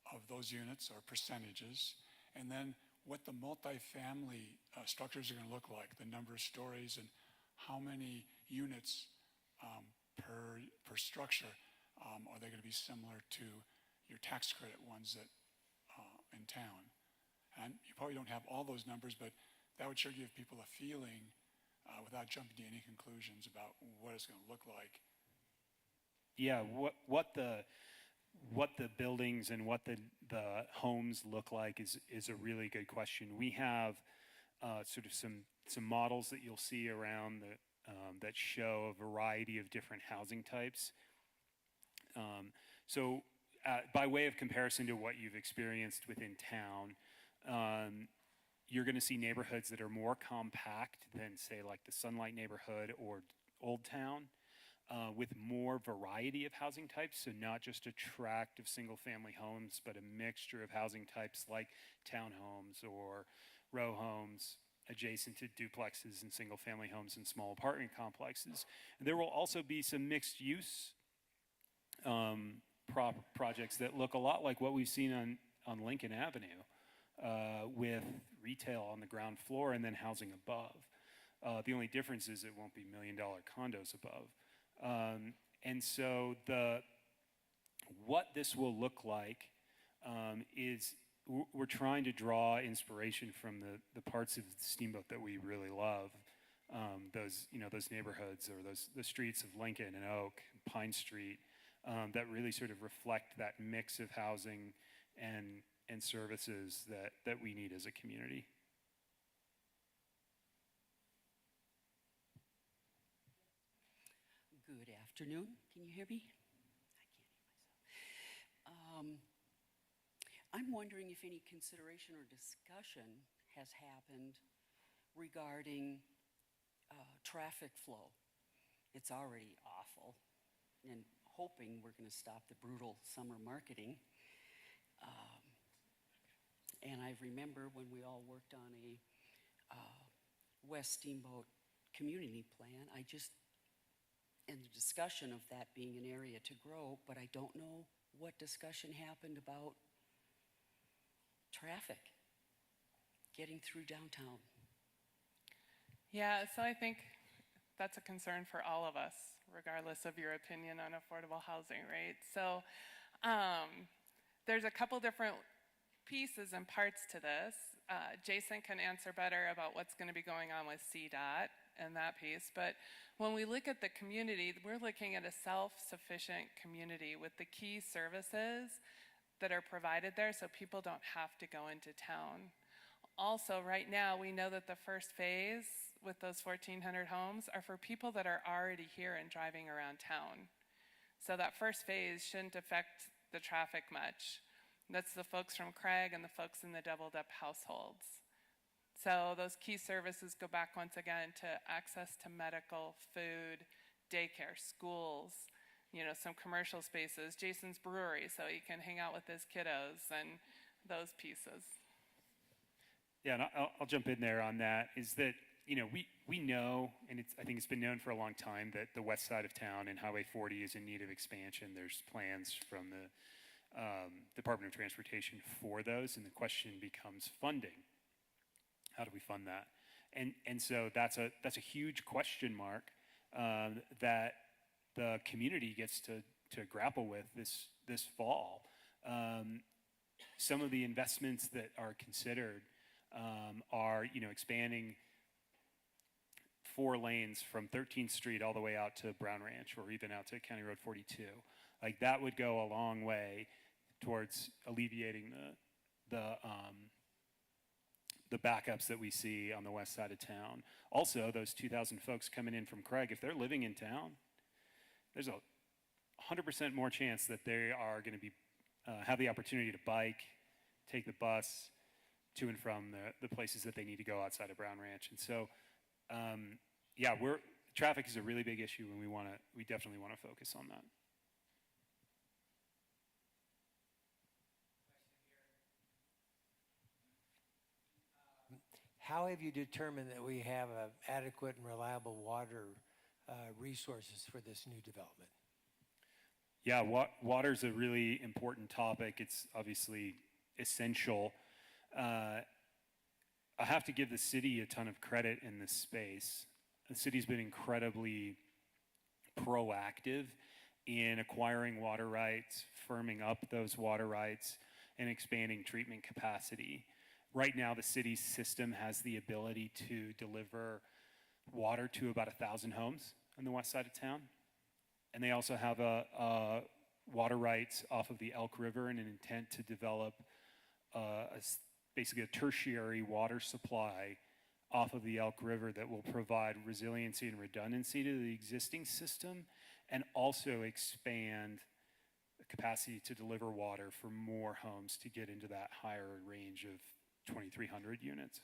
of those units or percentages, and then what the multifamily structures are going to look like, the number of stories and how many units per structure. Are they going to be similar to your tax credit ones that in town? And you probably don't have all those numbers, but that would sure give people a feeling without jumping to any conclusions about what it's going to look like.
Yeah, what the buildings and what the homes look like is a really good question. We have sort of some models that you'll see around that show a variety of different housing types. So by way of comparison to what you've experienced within town, you're going to see neighborhoods that are more compact than, say, like the Sunlight neighborhood or Old Town, with more variety of housing types. So not just a tract of single-family homes, but a mixture of housing types like townhomes or row homes adjacent to duplexes and single-family homes and small apartment complexes. And there will also be some mixed-use projects that look a lot like what we've seen on Lincoln Avenue, with retail on the ground floor and then housing above. The only difference is it won't be $1 million condos above. And so what this will look like is we're trying to draw inspiration from the parts of Steamboat that we really love. Those neighborhoods or the streets of Lincoln and Oak, Pine Street, that really sort of reflect that mix of housing and services that we need as a community.
Good afternoon. Can you hear me? I can't hear myself. I'm wondering if any consideration or discussion has happened regarding traffic flow. It's already awful, and hoping we're going to stop the brutal summer marketing. And I remember when we all worked on a West Steamboat community plan, and the discussion of that being an area to grow, but I don't know what discussion happened about traffic getting through downtown.
Yeah, so I think that's a concern for all of us, regardless of your opinion on affordable housing, right? So there's a couple different pieces and parts to this. Jason can answer better about what's going to be going on with CDOT and that piece. But when we look at the community, we're looking at a self-sufficient community with the key services that are provided there so people don't have to go into town. Also, right now, we know that the first phase with those 1,400 homes are for people that are already here and driving around town. So that first phase shouldn't affect the traffic much. That's the folks from Craig and the folks in the doubled-up households. So those key services go back once again to access to medical, food, daycare, schools, some commercial spaces, Jason's brewery so he can hang out with his kiddos and those pieces.
Yeah, and I'll jump in there on that, is that, we know, and I think it's been known for a long time, that the west side of town and Highway 40 is in need of expansion. There's plans from the Department of Transportation for those, and the question becomes funding. How do we fund that? And so that's a huge question mark that the community gets to grapple with this fall. Some of the investments that are considered are expanding 4 lanes from 13th Street all the way out to Brown Ranch, or even out to County Road 42. Like, that would go a long way towards alleviating the backups that we see on the west side of town. Also, those 2,000 folks coming in from Craig, if they're living in town, there's a 100% more chance that they are going to be have the opportunity to bike, take the bus to and from the places that they need to go outside of Brown Ranch. And so, traffic is a really big issue, and we definitely want to focus on that.
How have you determined that we have adequate and reliable water resources for this new development?
Yeah, water's a really important topic. It's obviously essential. I have to give the city a ton of credit in this space. The city's been incredibly proactive in acquiring water rights, firming up those water rights, and expanding treatment capacity. Right now, the city's system has the ability to deliver water to about 1,000 homes on the west side of town. And they also have a water rights off of the Elk River and an intent to develop basically a tertiary water supply off of the Elk River that will provide resiliency and redundancy to the existing system and also expand the capacity to deliver water for more homes to get into that higher range of 2,300 units.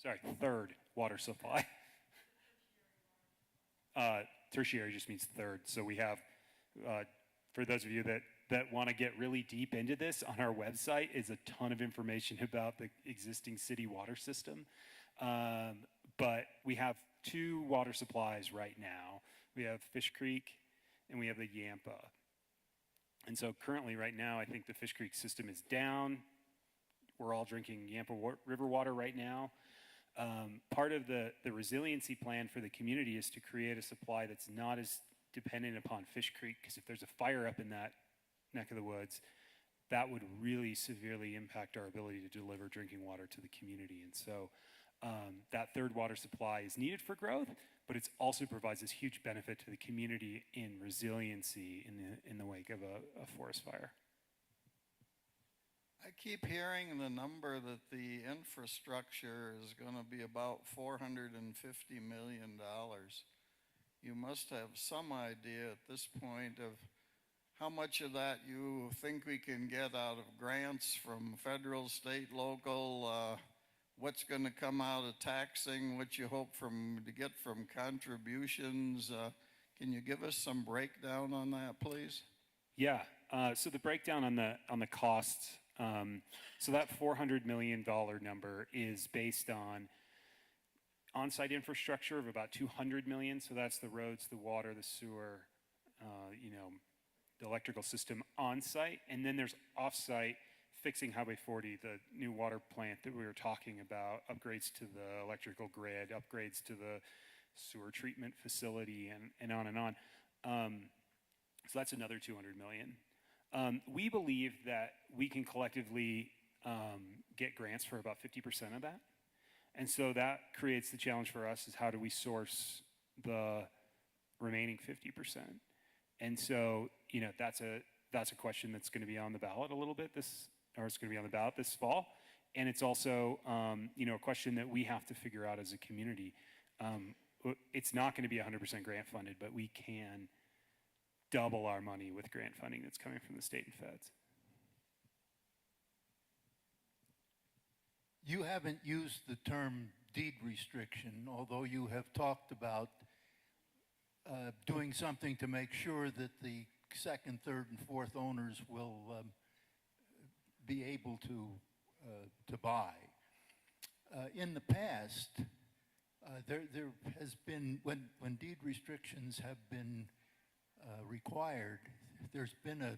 Sorry, third water supply. Tertiary just means third. So we have, for those of you that want to get really deep into this, on our website is a ton of information about the existing city water system. But we have two water supplies right now. We have Fish Creek and we have the Yampa. And so currently right now, I think the Fish Creek system is down. We're all drinking Yampa River water right now. Part of the resiliency plan for the community is to create a supply that's not as dependent upon Fish Creek, because if there's a fire up in that neck of the woods, that would really severely impact our ability to deliver drinking water to the community. And so that third water supply is needed for growth, but it also provides this huge benefit to the community in resiliency in the wake of a forest fire.
I keep hearing the number that the infrastructure is going to be about $450 million. You must have some idea at this point of how much of that you think we can get out of grants from federal, state, local, what's going to come out of taxing, what you hope to get from contributions. Can you give us some breakdown on that, please?
Yeah, so the breakdown on the costs, so that $400 million number is based on-site infrastructure of about $200 million. So that's the roads, the water, the sewer, the electrical system on-site. And then there's off-site fixing Highway 40, the new water plant that we were talking about, upgrades to the electrical grid, upgrades to the sewer treatment facility, and on and on. So that's another $200 million. We believe that we can collectively get grants for about 50% of that. And so that creates the challenge for us is how do we source the remaining 50%? And so, that's a question that's going to be on the ballot a little bit it's going to be on the ballot this fall. And it's also, a question that we have to figure out as a community. It's not going to be 100% grant funded, but we can double our money with grant funding that's coming from the state and feds.
You haven't used the term deed restriction, although you have talked about doing something to make sure that the second, third, and fourth owners will be able to buy. In the past, there has been, when deed restrictions have been required, there's been a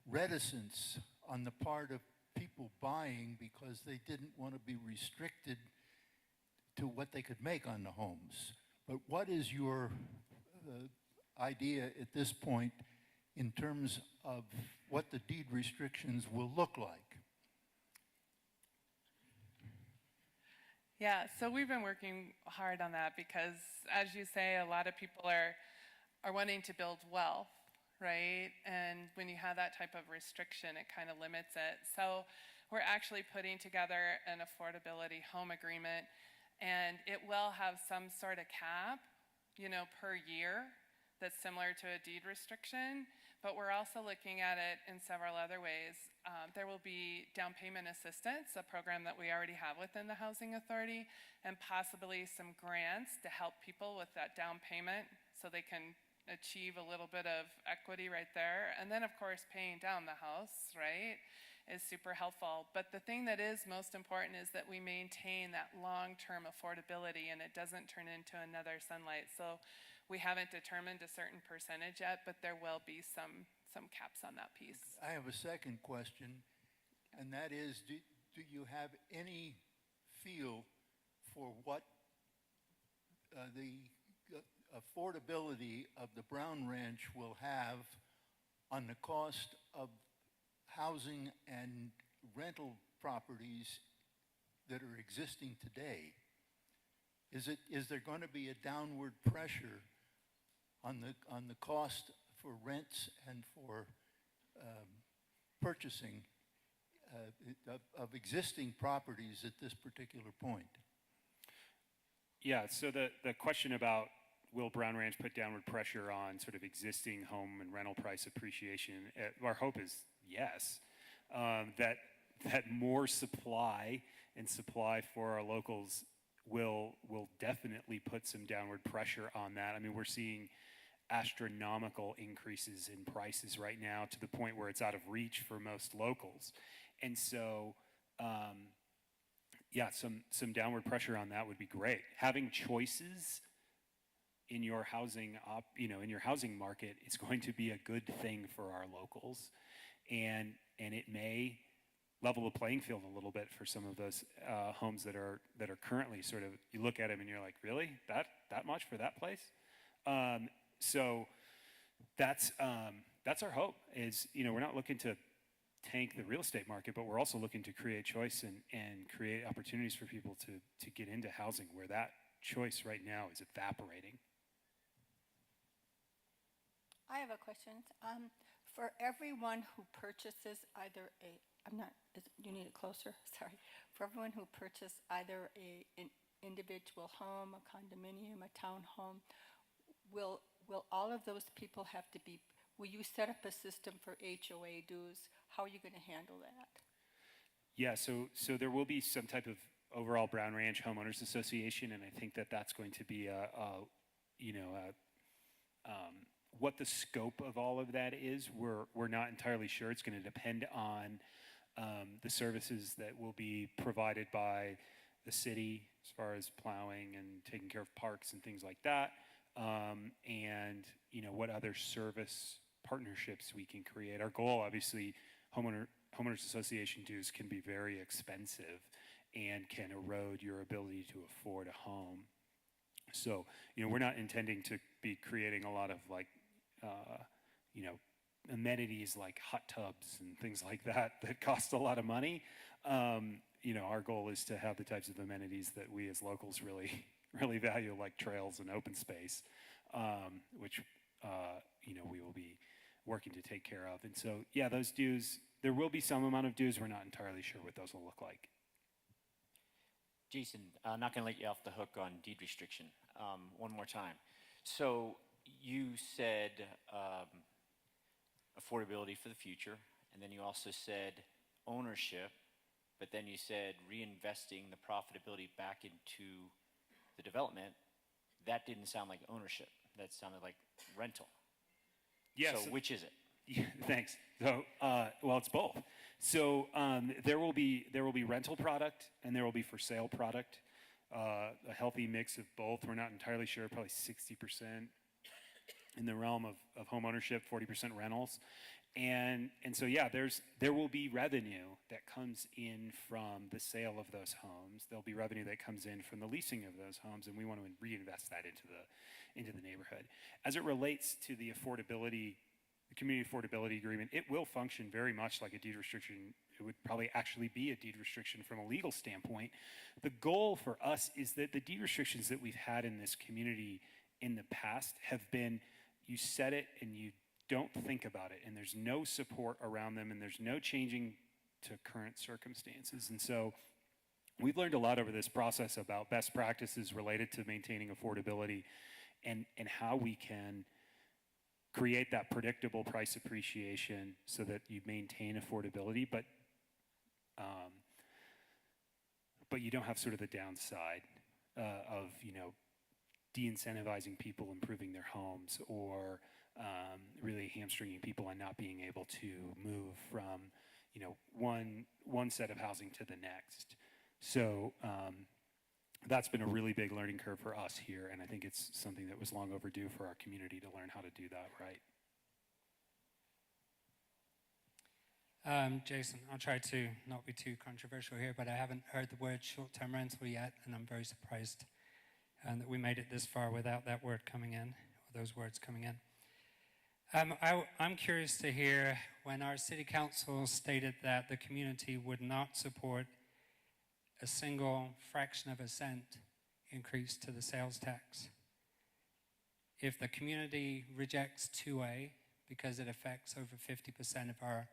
reticence on the part of people buying because they didn't want to be restricted to what they could make on the homes. But what is your idea at this point in terms of what the deed restrictions will look like?
Yeah, so we've been working hard on that because, as you say, a lot of people are wanting to build wealth, right? And when you have that type of restriction, it kind of limits it. So we're actually putting together an affordability home agreement, and it will have some sort of cap, per year that's similar to a deed restriction. But we're also looking at it in several other ways. There will be down payment assistance, a program that we already have within the Housing Authority, and possibly some grants to help people with that down payment so they can achieve a little bit of equity right there. And then, of course, paying down the house, right, is super helpful. But the thing that is most important is that we maintain that long-term affordability and it doesn't turn into another Sunlight. So we haven't determined a certain percentage yet, but there will be some caps on that piece.
I have a second question, and that is, do you have any feel for what the affordability of the Brown Ranch will have on the cost of housing and rental properties that are existing today, is there going to be a downward pressure on the cost for rents and for purchasing of existing properties at this particular point?
Yeah, so the question about will Brown Ranch put downward pressure on sort of existing home and rental price appreciation, our hope is yes, that more supply and supply for our locals will definitely put some downward pressure on that. I mean, we're seeing astronomical increases in prices right now to the point where it's out of reach for most locals. And so, yeah, some downward pressure on that would be great. Having choices in your housing in your housing market is going to be a good thing for our locals, and it may level the playing field a little bit for some of those homes that are currently sort of, you look at them and you're like, really, that much for that place? So that's our hope. Is we're not looking to tank the real estate market, but we're also looking to create choice and create opportunities for people to get into housing where that choice right now is evaporating.
I have a question. For everyone who purchases either you need it closer, sorry. For everyone who purchased either an individual home, a condominium, a townhome, will all of those people have to be, will you set up a system for HOA dues? How are you going to handle that?
Yeah, so there will be some type of overall Brown Ranch Homeowners Association, and I think that's going to be what the scope of all of that is. We're not entirely sure. It's going to depend on the services that will be provided by the city as far as plowing and taking care of parks and things like that, and what other service partnerships we can create. Our goal, obviously, homeowners association dues can be very expensive and can erode your ability to afford a home. So, we're not intending to be creating a lot of amenities like hot tubs and things like that cost a lot of money. Our goal is to have the types of amenities that we as locals really, really value, like trails and open space, which, we will be working to take care of. And so, yeah, those dues, there will be some amount of dues. We're not entirely sure what those will look like.
Jason, I'm not going to let you off the hook on deed restriction one more time. So you said affordability for the future, and then you also said ownership, but then you said reinvesting the profitability back into the development. That didn't sound like ownership. That sounded like rental.
Yes.
So which is it?
Yeah, thanks. So, well, it's both. So there will be rental product and there will be for sale product. A healthy mix of both. We're not entirely sure. Probably 60% in the realm of home ownership, 40% rentals, and so yeah, there will be revenue that comes in from the sale of those homes. There'll be revenue that comes in from the leasing of those homes, and we want to reinvest that into the neighborhood. As it relates to the affordability, the community affordability agreement, it will function very much like a deed restriction. It would probably actually be a deed restriction from a legal standpoint. The goal for us is that the deed restrictions that we've had in this community in the past have been, you set it and you don't think about it, and there's no support around them, and there's no changing to current circumstances. And so we've learned a lot over this process about best practices related to maintaining affordability and how we can create that predictable price appreciation so that you maintain affordability, but you don't have sort of the downside of de-incentivizing people improving their homes, or really hamstringing people and not being able to move from one set of housing to the next. So that's been a really big learning curve for us here, and I think it's something that was long overdue for our community to learn how to do that right.
Jason, I'll try to not be too controversial here, but I haven't heard the word short-term rental yet, and I'm very surprised that we made it this far without that word coming in, or those words coming in. I'm curious to hear when our city council stated that the community would not support a single fraction of a cent increase to the sales tax. If the community rejects 2A because it affects over 50% of our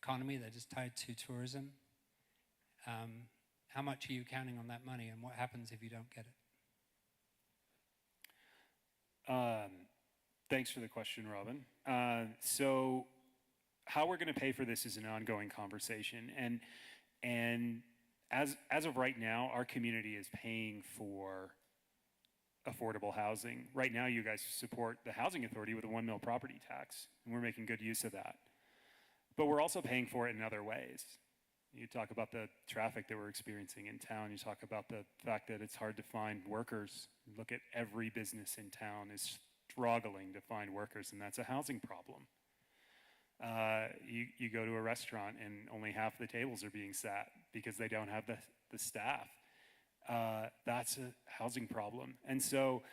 economy that is tied to tourism, how much are you counting on that money, and what happens if you don't get it?
Thanks for the question, Robin. So how we're going to pay for this is an ongoing conversation. And as of right now, our community is paying for affordable housing. Right now, you guys support the Housing Authority with a 1 mil property tax, and we're making good use of that. But we're also paying for it in other ways. You talk about the traffic that we're experiencing in town. You talk about the fact that it's hard to find workers. Look at every business in town is struggling to find workers, and that's a housing problem. You go to a restaurant and only half the tables are being sat because they don't have the staff. That's a housing problem. And so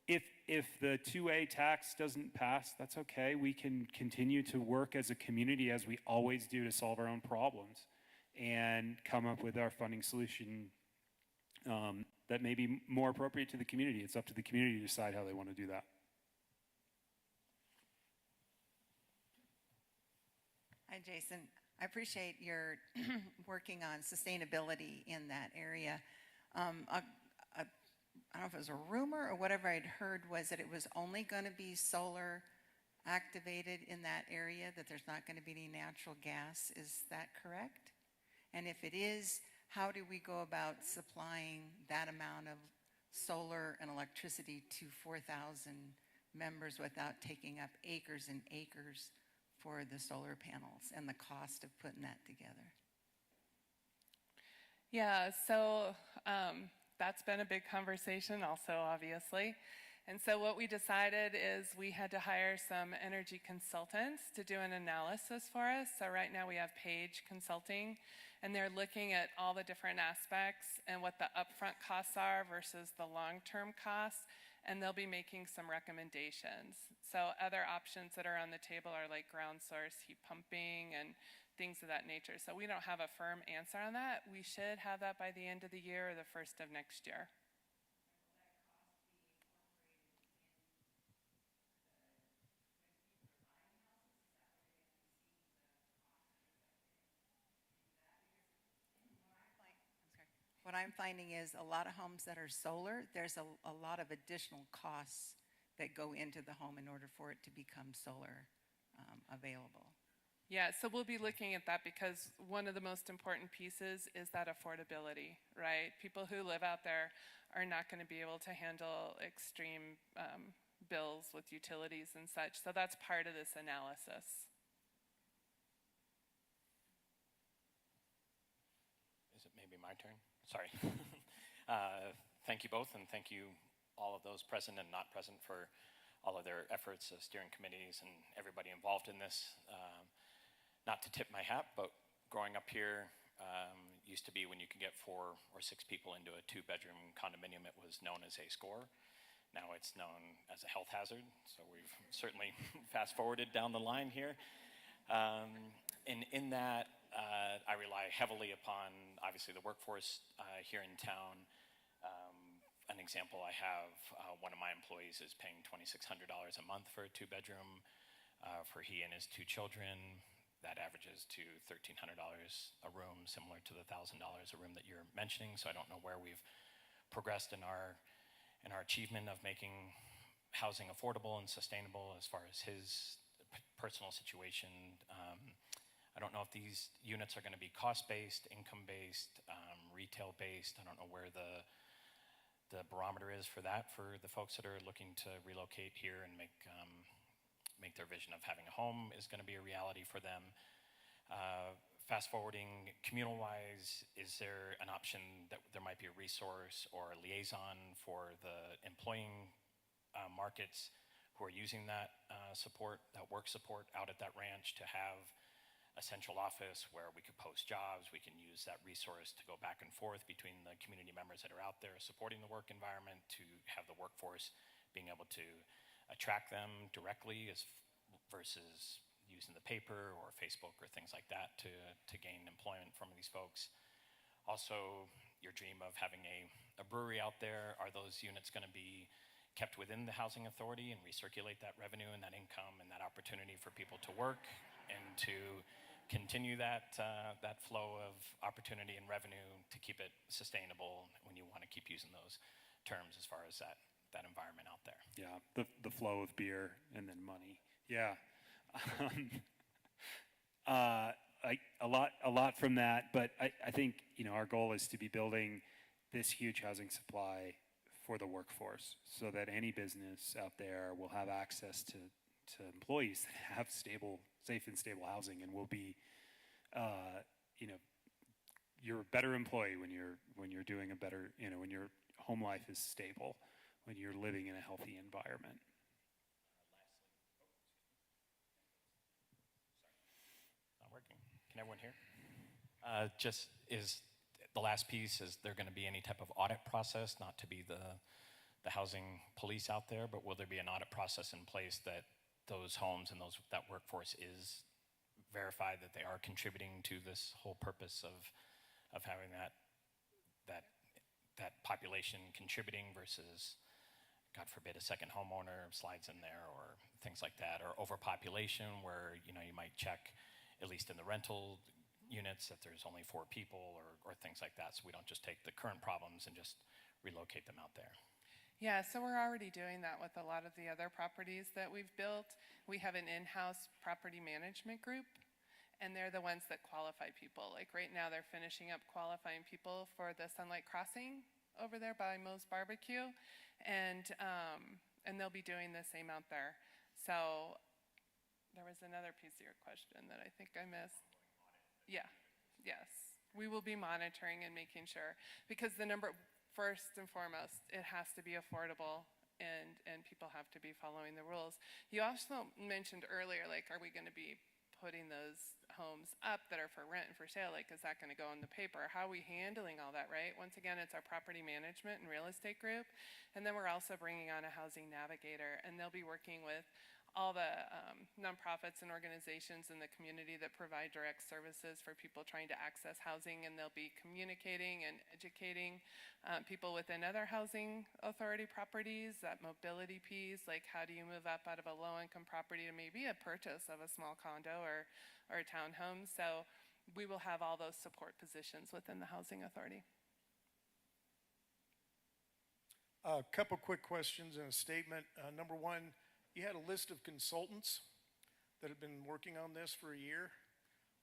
if the 2A tax doesn't pass, that's okay. We can continue to work as a community as we always do to solve our own problems and come up with our funding solution that may be more appropriate to the community. It's up to the community to decide how they want to do that.
Hi, Jason. I appreciate your working on sustainability in that area. I don't know if it was a rumor or whatever I'd heard was that it was only going to be solar activated in that area, that there's not going to be any natural gas. Is that correct? And if it is, how do we go about supplying that amount of solar and electricity to 4,000 members without taking up acres and acres for the solar panels and the cost of putting that together?
Yeah, so that's been a big conversation also, obviously. And so what we decided is we had to hire some energy consultants to do an analysis for us. So right now we have Page Consulting, and they're looking at all the different aspects and what the upfront costs are versus the long-term costs, and they'll be making some recommendations. So other options that are on the table are like ground source heat pumping and things of that nature. So we don't have a firm answer on that. We should have that by the end of the year or the first of next year.
What I'm finding is a lot of homes that are solar, there's a lot of additional costs that go into the home in order for it to become solar available.
Yeah, so we'll be looking at that because one of the most important pieces is that affordability, right? People who live out there are not going to be able to handle extreme bills with utilities and such. So that's part of this analysis.
Is it maybe my turn? Sorry. Thank you both, and thank you all of those present and not present for all of their efforts as steering committees and everybody involved in this. Not to tip my hat, but growing up here, used to be when you could get 4 or 6 people into a 2-bedroom condominium, it was known as a score. Now it's known as a health hazard, so we've certainly fast forwarded down the line here. And in that, I rely heavily upon, obviously, the workforce here in town. An example I have, one of my employees is paying $2,600 a month for a 2-bedroom for he and his 2 children. That averages to $1,300 a room, similar to the $1,000 a room that you're mentioning. So I don't know where we've progressed in our achievement of making housing affordable and sustainable as far as his personal situation. I don't know if these units are going to be cost-based, income-based, retail-based. I don't know where the barometer is for that for the folks that are looking to relocate here and make their vision of having a home is going to be a reality for them. Fast forwarding, communal-wise, is there an option that there might be a resource or a liaison for the employing markets who are using that support, that work support out at that ranch, to have a central office where we could post jobs? We can use that resource to go back and forth between the community members that are out there supporting the work environment, to have the workforce being able to attract them directly as versus using the paper or Facebook or things like that to gain employment from these folks. Also, your dream of having a brewery out there, are those units going to be kept within the housing authority and recirculate that revenue and that income and that opportunity for people to work and to continue that flow of opportunity and revenue to keep it sustainable when you want to keep using those terms as far as that environment out there?
Yeah, the flow of beer and then money. Yeah. A lot from that, but I think, our goal is to be building this huge housing supply for the workforce so that any business out there will have access to employees that have safe and stable housing, and will be, you're a better employee when you're doing a better, when your home life is stable, when you're living in a healthy environment.
Not working. Can everyone hear? Just is the last piece, is there going to be any type of audit process, not to be the housing police out there, but will there be an audit process in place that those homes and that workforce is verified that they are contributing to this whole purpose of having that population contributing versus, God forbid, a second homeowner slides in there or things like that, or overpopulation where you might check, at least in the rental units, that there's only 4 people or things like that, so we don't just take the current problems and just relocate them out there.
Yeah, so we're already doing that with a lot of the other properties that we've built. We have an in-house property management group, and they're the ones that qualify people. Like right now, they're finishing up qualifying people for the Sunlight Crossing over there by Moe's Barbecue, and they'll be doing the same out there. So there was another piece of your question that I think I missed. Yeah, yes. We will be monitoring and making sure, because first and foremost, it has to be affordable and people have to be following the rules. You also mentioned earlier, like, are we going to be putting those homes up that are for rent and for sale? Like, is that going to go in the paper? How are we handling all that, right? Once again, it's our property management and real estate group. And then we're also bringing on a housing navigator, and they'll be working with all the nonprofits and organizations in the community that provide direct services for people trying to access housing, and they'll be communicating and educating people within other housing authority properties, that mobility piece, like how do you move up out of a low-income property to maybe a purchase of a small condo or a townhome. So we will have all those support positions within the housing authority.
A couple quick questions and a statement. Number one, you had a list of consultants that have been working on this for a year.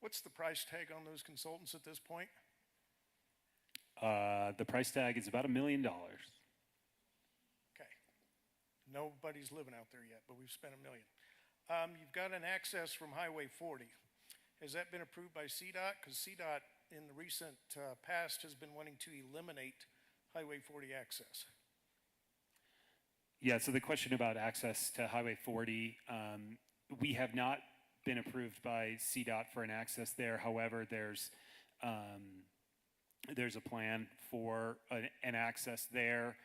What's the price tag on those consultants at this point?
The price tag is about $1 million.
Okay. Nobody's living out there yet, but we've spent $1 million. You've got an access from Highway 40. Has that been approved by CDOT? Because CDOT in the recent past has been wanting to eliminate Highway 40 access.
Yeah, so the question about access to Highway 40, we have not been approved by CDOT for an access there. However, there's a plan for an access there.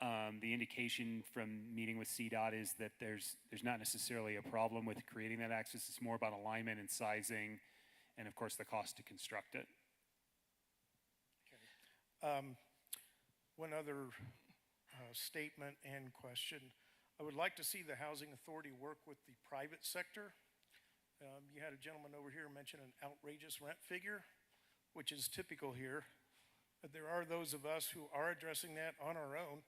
The indication from meeting with CDOT is that there's not necessarily a problem with creating that access. It's more about alignment and sizing, and of course the cost to construct it.
Okay. One other statement and question. I would like to see the housing authority work with the private sector. You had a gentleman over here mention an outrageous rent figure, which is typical here. But there are those of us who are addressing that on our own.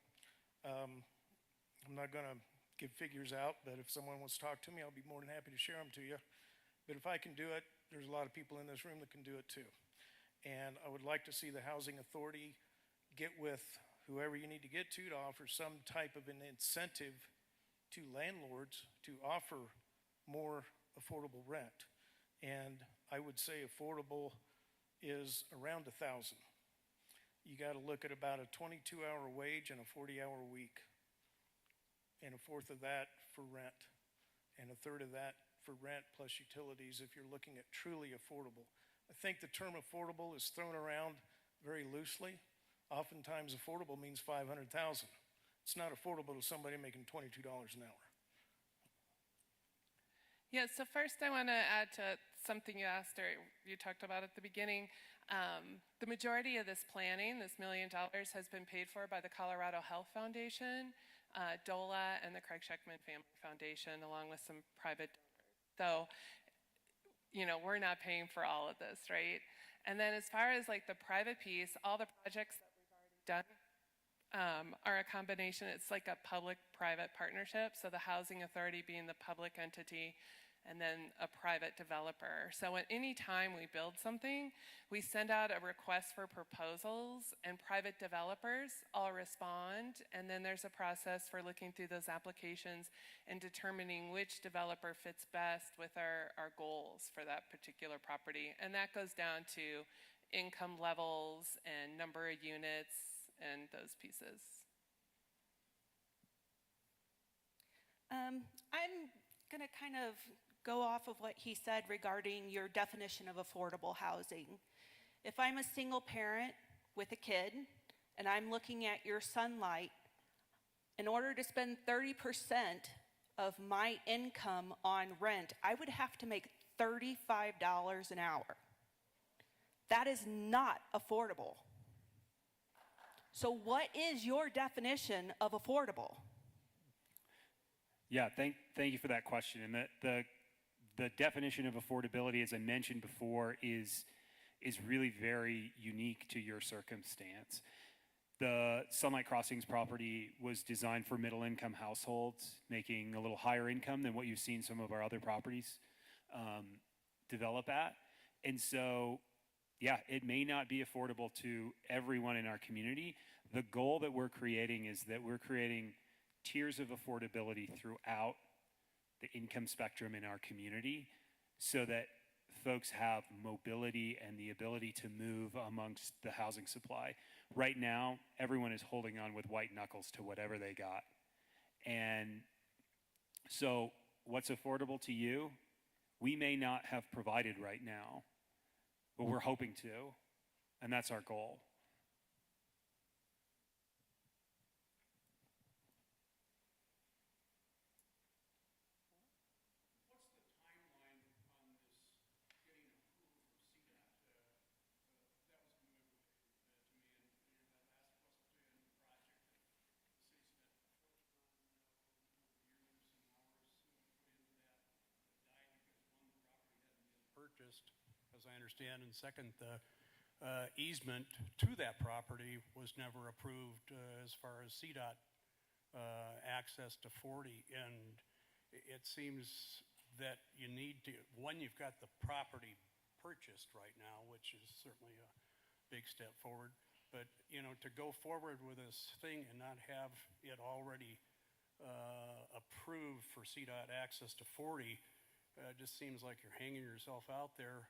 I'm not going to give figures out, but if someone wants to talk to me, I'll be more than happy to share them to you. But if I can do it, there's a lot of people in this room that can do it too. And I would like to see the housing authority get with whoever you need to get to offer some type of an incentive to landlords to offer more affordable rent. And I would say affordable is around 1,000. You got to look at about a 22-hour wage and a 40-hour week, and a fourth of that for rent, and a third of that for rent plus utilities if you're looking at truly affordable. I think the term affordable is thrown around very loosely. Oftentimes affordable means 500,000. It's not affordable to somebody making $22 an hour.
Yeah, so first I want to add to something you asked or you talked about at the beginning. The majority of this planning, this $1 million, has been paid for by the Colorado Health Foundation, DOLA, and the Craig Sheckman Family Foundation, along with some private donors. So, you know, we're not paying for all of this, right? And then as far as like the private piece, all the projects that we've already done are a combination. It's like a public-private partnership. So the housing authority being the public entity, and then a private developer. So at any time we build something, we send out a request for proposals, and private developers all respond. And then there's a process for looking through those applications and determining which developer fits best with our goals for that particular property. And that goes down to income levels and number of units and those pieces.
I'm going to kind of go off of what he said regarding your definition of affordable housing. If I'm a single parent with a kid and I'm looking at your Sunlight, in order to spend 30% of my income on rent, I would have to make $35 an hour. That is not affordable. So what is your definition of affordable?
Yeah, thank you for that question. And the definition of affordability, as I mentioned before, is really very unique to your circumstance. The Sunlight Crossings property was designed for middle-income households, making a little higher income than what you've seen some of our other properties develop at. And so, yeah, it may not be affordable to everyone in our community. The goal that we're creating is that we're creating tiers of affordability throughout the income spectrum in our community so that folks have mobility and the ability to move amongst the housing supply. Right now, everyone is holding on with white knuckles to whatever they got. And so what's affordable to you, we may not have provided right now, but we're hoping to, and that's our goal.
Purchased, as I understand, and second, the easement to that property was never approved as far as CDOT access to 40. And it seems that you need to, one, you've got the property purchased right now, which is certainly a big step forward. But, you know, to go forward with this thing and not have it already approved for CDOT access to 40 just seems like you're hanging yourself out there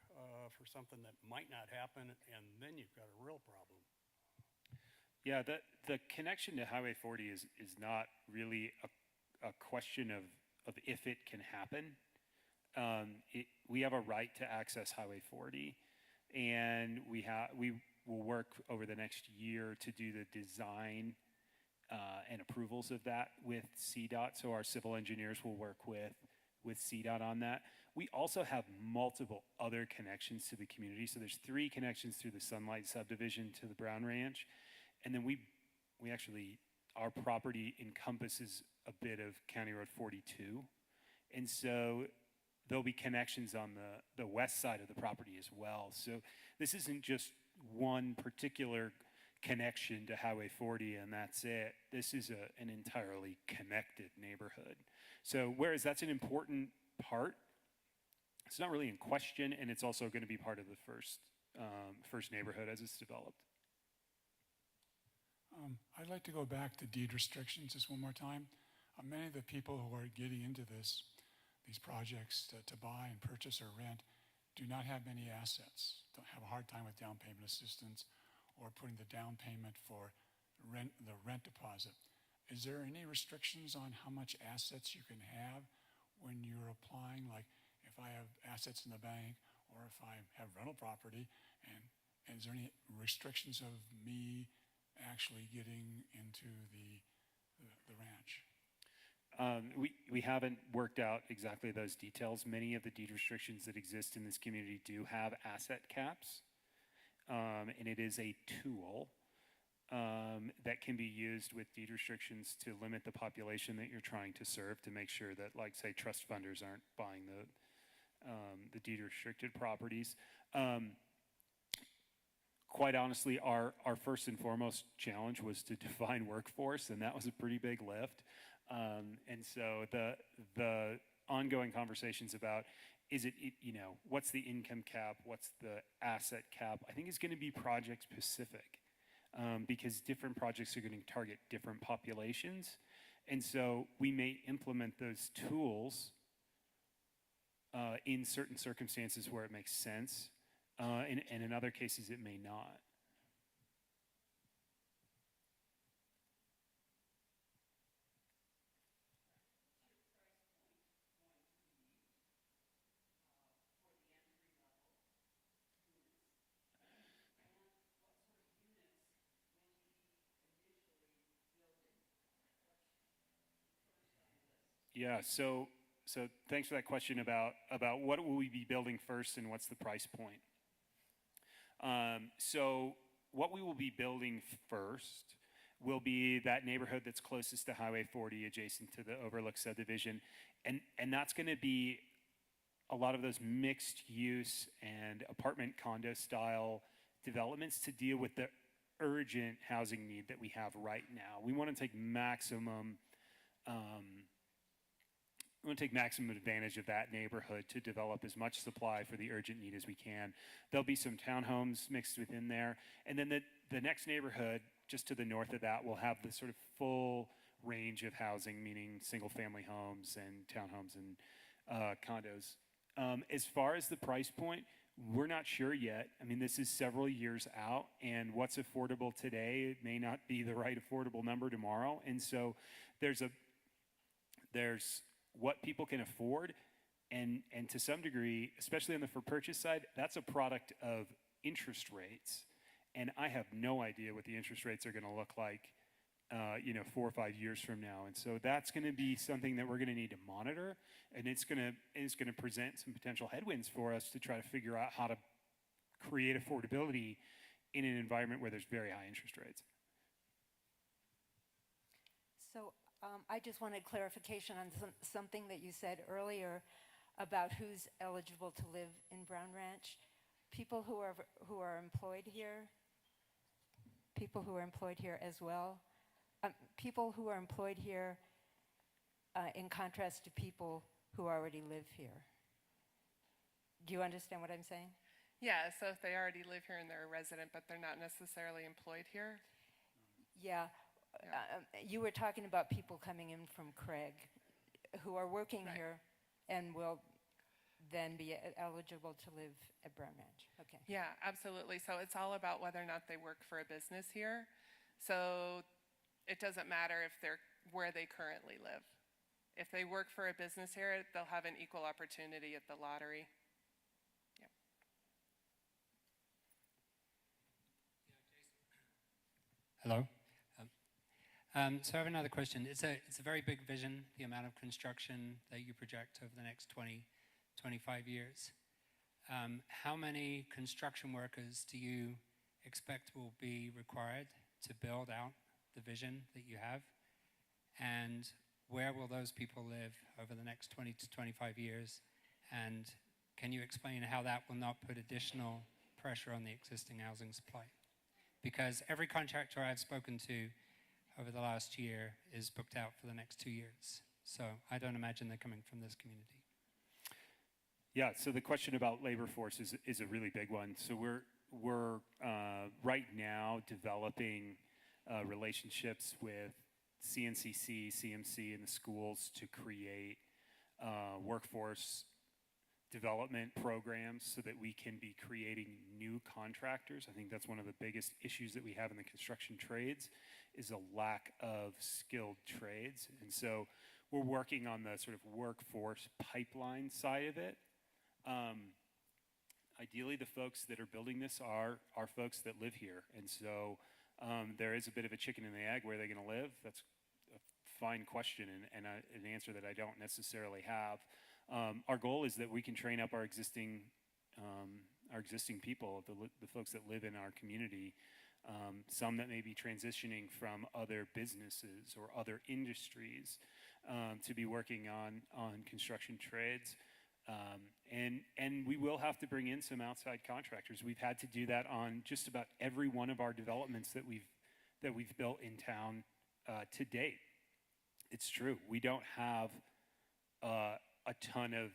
for something that might not happen, and then you've got a real problem.
Yeah, the connection to Highway 40 is not really a question of if it can happen. We have a right to access Highway 40, and we will work over the next year to do the design and approvals of that with CDOT. So our civil engineers will work with CDOT on that. We also have multiple other connections to the community. So there's 3 connections through the Sunlight subdivision to the Brown Ranch. And then we actually, our property encompasses a bit of County Road 42. And so there'll be connections on the west side of the property as well. So this isn't just one particular connection to Highway 40 and that's it. This is an entirely connected neighborhood. So whereas that's an important part, it's not really in question, and it's also going to be part of the first neighborhood as it's developed.
I'd like to go back to deed restrictions just one more time. Many of the people who are getting into these projects to buy and purchase or rent do not have many assets, don't have a hard time with down payment assistance or putting the down payment for the rent deposit. Is there any restrictions on how much assets you can have when you're applying? Like if I have assets in the bank or if I have rental property, and is there any restrictions of me actually getting into the ranch?
we haven't worked out exactly those details. Many of the deed restrictions that exist in this community do have asset caps, and it is a tool that can be used with deed restrictions to limit the population that you're trying to serve, to make sure that, like, say, trust funders aren't buying the deed restricted properties. Quite honestly, our first and foremost challenge was to define workforce, and that was a pretty big lift. And so the ongoing conversations about, is it, you know, what's the income cap, what's the asset cap, I think is going to be project specific, because different projects are going to target different populations. And so we may implement those tools in certain circumstances where it makes sense, and in other cases it may not. Yeah, so thanks for that question about what will we be building first and what's the price point. So what we will be building first will be that neighborhood that's closest to Highway 40, adjacent to the Overlook subdivision, and that's going to be a lot of those mixed use and apartment condo style developments to deal with the urgent housing need that we have right now. We want to take maximum advantage of that neighborhood to develop as much supply for the urgent need as we can. There'll be some townhomes mixed within there. And then the next neighborhood, just to the north of that, will have the sort of full range of housing, meaning single family homes and townhomes and condos. As far as the price point, we're not sure yet. I mean, this is several years out, and what's affordable today may not be the right affordable number tomorrow. And so there's what people can afford, and to some degree, especially on the for purchase side, that's a product of interest rates. And I have no idea what the interest rates are going to look like, 4 or 5 years from now. And so that's going to be something that we're going to need to monitor, and it's going to present some potential headwinds for us to try to figure out how to create affordability in an environment where there's very high interest rates.
So I just wanted clarification on something that you said earlier about who's eligible to live in Brown Ranch. People who are employed here, people who are employed here as well, people who are employed here in contrast to people who already live here. Do you understand what I'm saying?
Yeah, so if they already live here and they're a resident, but they're not necessarily employed here?
Yeah. You were talking about people coming in from Craig who are working here and will then be eligible to live at Brown Ranch. Okay.
Yeah, absolutely. So it's all about whether or not they work for a business here. So it doesn't matter if they're where they currently live. If they work for a business here, they'll have an equal opportunity at the lottery. Yeah.
Hello. So I have another question. It's a very big vision, the amount of construction that you project over the next 20, 25 years. How many construction workers do you expect will be required to build out the vision that you have? And where will those people live over the next 20 to 25 years? And can you explain how that will not put additional pressure on the existing housing supply? Because every contractor I've spoken to over the last year is booked out for the next 2 years. So I don't imagine they're coming from this community.
Yeah, so the question about labor force is a really big one. So we're right now developing relationships with CNCC, CMC, and the schools to create workforce development programs so that we can be creating new contractors. I think that's one of the biggest issues that we have in the construction trades is a lack of skilled trades. And so we're working on the sort of workforce pipeline side of it. Ideally, the folks that are building this are folks that live here. And so there is a bit of a chicken and the egg. Where are they going to live? That's a fine question and an answer that I don't necessarily have. Our goal is that we can train up our existing people, the folks that live in our community, some that may be transitioning from other businesses or other industries to be working on construction trades. And we will have to bring in some outside contractors. We've had to do that on just about every one of our developments that we've built in town to date. It's true. We don't have a ton of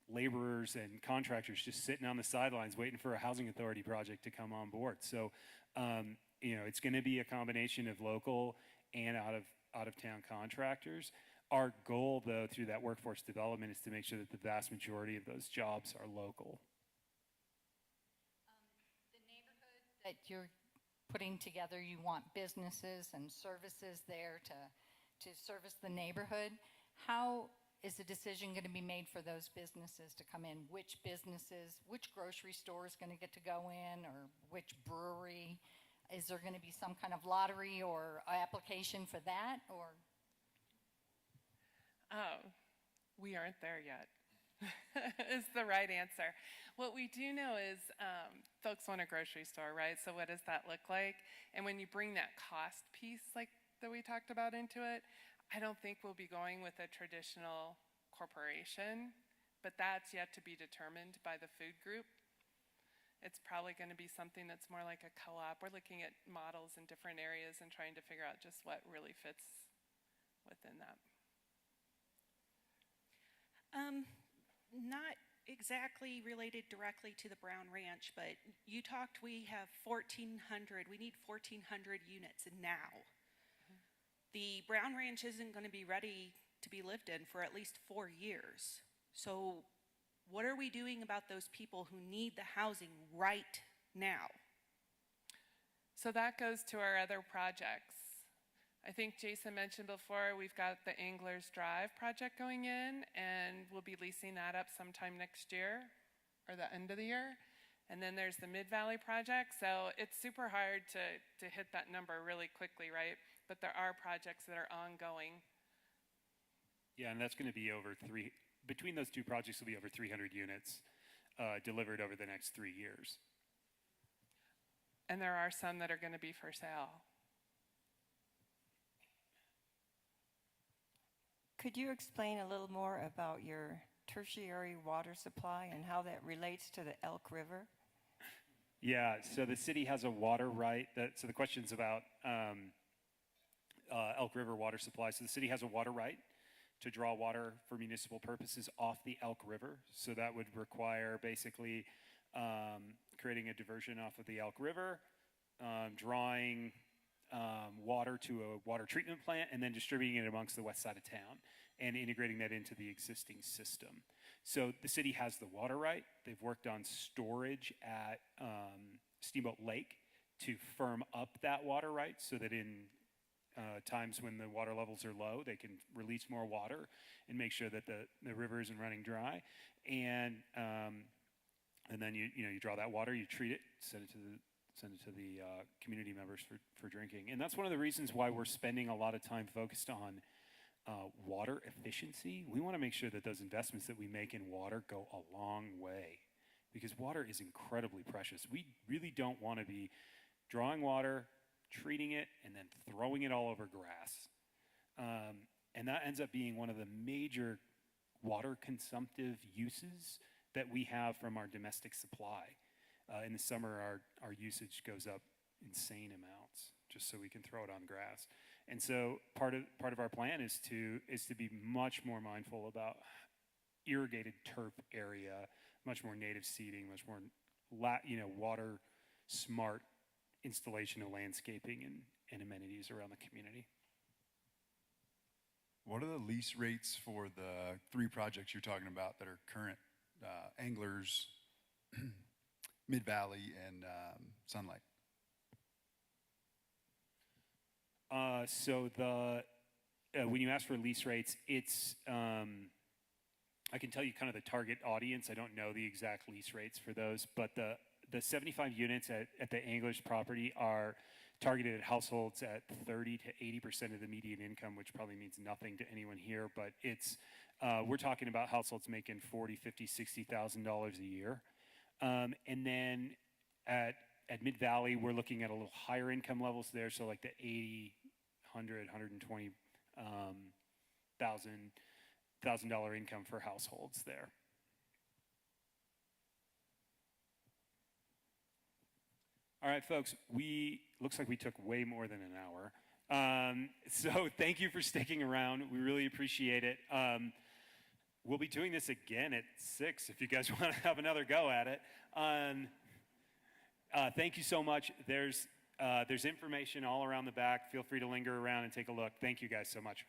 laborers and contractors just sitting on the sidelines waiting for a housing authority project to come on board. So, it's going to be a combination of local and out of town contractors. Our goal, though, through that workforce development is to make sure that the vast majority of those jobs are local.
The neighborhood that you're putting together, you want businesses and services there to service the neighborhood. How is the decision going to be made for those businesses to come in? Which businesses, which grocery store is going to get to go in, or which brewery? Is there going to be some kind of lottery or application for that, or?
We aren't there yet, is the right answer. What we do know is folks want a grocery store, right? So what does that look like? And when you bring that cost piece like that we talked about into it, I don't think we'll be going with a traditional corporation, but that's yet to be determined by the food group. It's probably going to be something that's more like a co-op. We're looking at models in different areas and trying to figure out just what really fits within that.
Not exactly related directly to the Brown Ranch, but you talked we have 1,400, we need 1,400 units now. The Brown Ranch isn't going to be ready to be lived in for at least 4 years. So what are we doing about those people who need the housing right now?
So that goes to our other projects. I think Jason mentioned before, we've got the Anglers Drive project going in, and we'll be leasing that up sometime next year, or the end of the year. And then there's the Mid-Valley project. So it's super hard to hit that number really quickly, right? But there are projects that are ongoing.
Yeah, and that's going to be between those two projects will be over 300 units delivered over the next 3 years.
And there are some that are going to be for sale.
Could you explain a little more about your tertiary water supply and how that relates to the Elk River?
Yeah, so the city has a water right. So the question's about Elk River water supply. So the city has a water right to draw water for municipal purposes off the Elk River. So that would require basically creating a diversion off of the Elk River, drawing water to a water treatment plant, and then distributing it amongst the west side of town and integrating that into the existing system. So the city has the water right. They've worked on storage at Steamboat Lake to firm up that water right so that in times when the water levels are low, they can release more water and make sure that the river isn't running dry. And then you draw that water, you treat it, send it to the community members for drinking. And that's one of the reasons why we're spending a lot of time focused on water efficiency. We want to make sure that those investments that we make in water go a long way, because water is incredibly precious. We really don't want to be drawing water, treating it, and then throwing it all over grass. And that ends up being one of the major water consumptive uses that we have from our domestic supply. In the summer, our usage goes up insane amounts just so we can throw it on grass. And so part of our plan is to be much more mindful about irrigated turf area, much more native seeding, much more water smart installation of landscaping and amenities around the community.
What are the lease rates for the 3 projects you're talking about that are current? Anglers, Mid-Valley, and Sunlight.
So when you ask for lease rates, it's I can tell you kind of the target audience. I don't know the exact lease rates for those, but the 75 units at the Anglers property are targeted at households at 30 to 80% of the median income, which probably means nothing to anyone here, but it's, we're talking about households making $40, $50, $60,000 a year. And then at Mid-Valley, we're looking at a little higher income levels there, so like the 80, 100, 120 $1,000 income for households there. All right, folks, looks like we took way more than an hour. So thank you for sticking around. We really appreciate it. We'll be doing this again at 6 if you guys want to have another go at it. Thank you so much. There's information all around the back. Feel free to linger around and take a look. Thank you guys so much.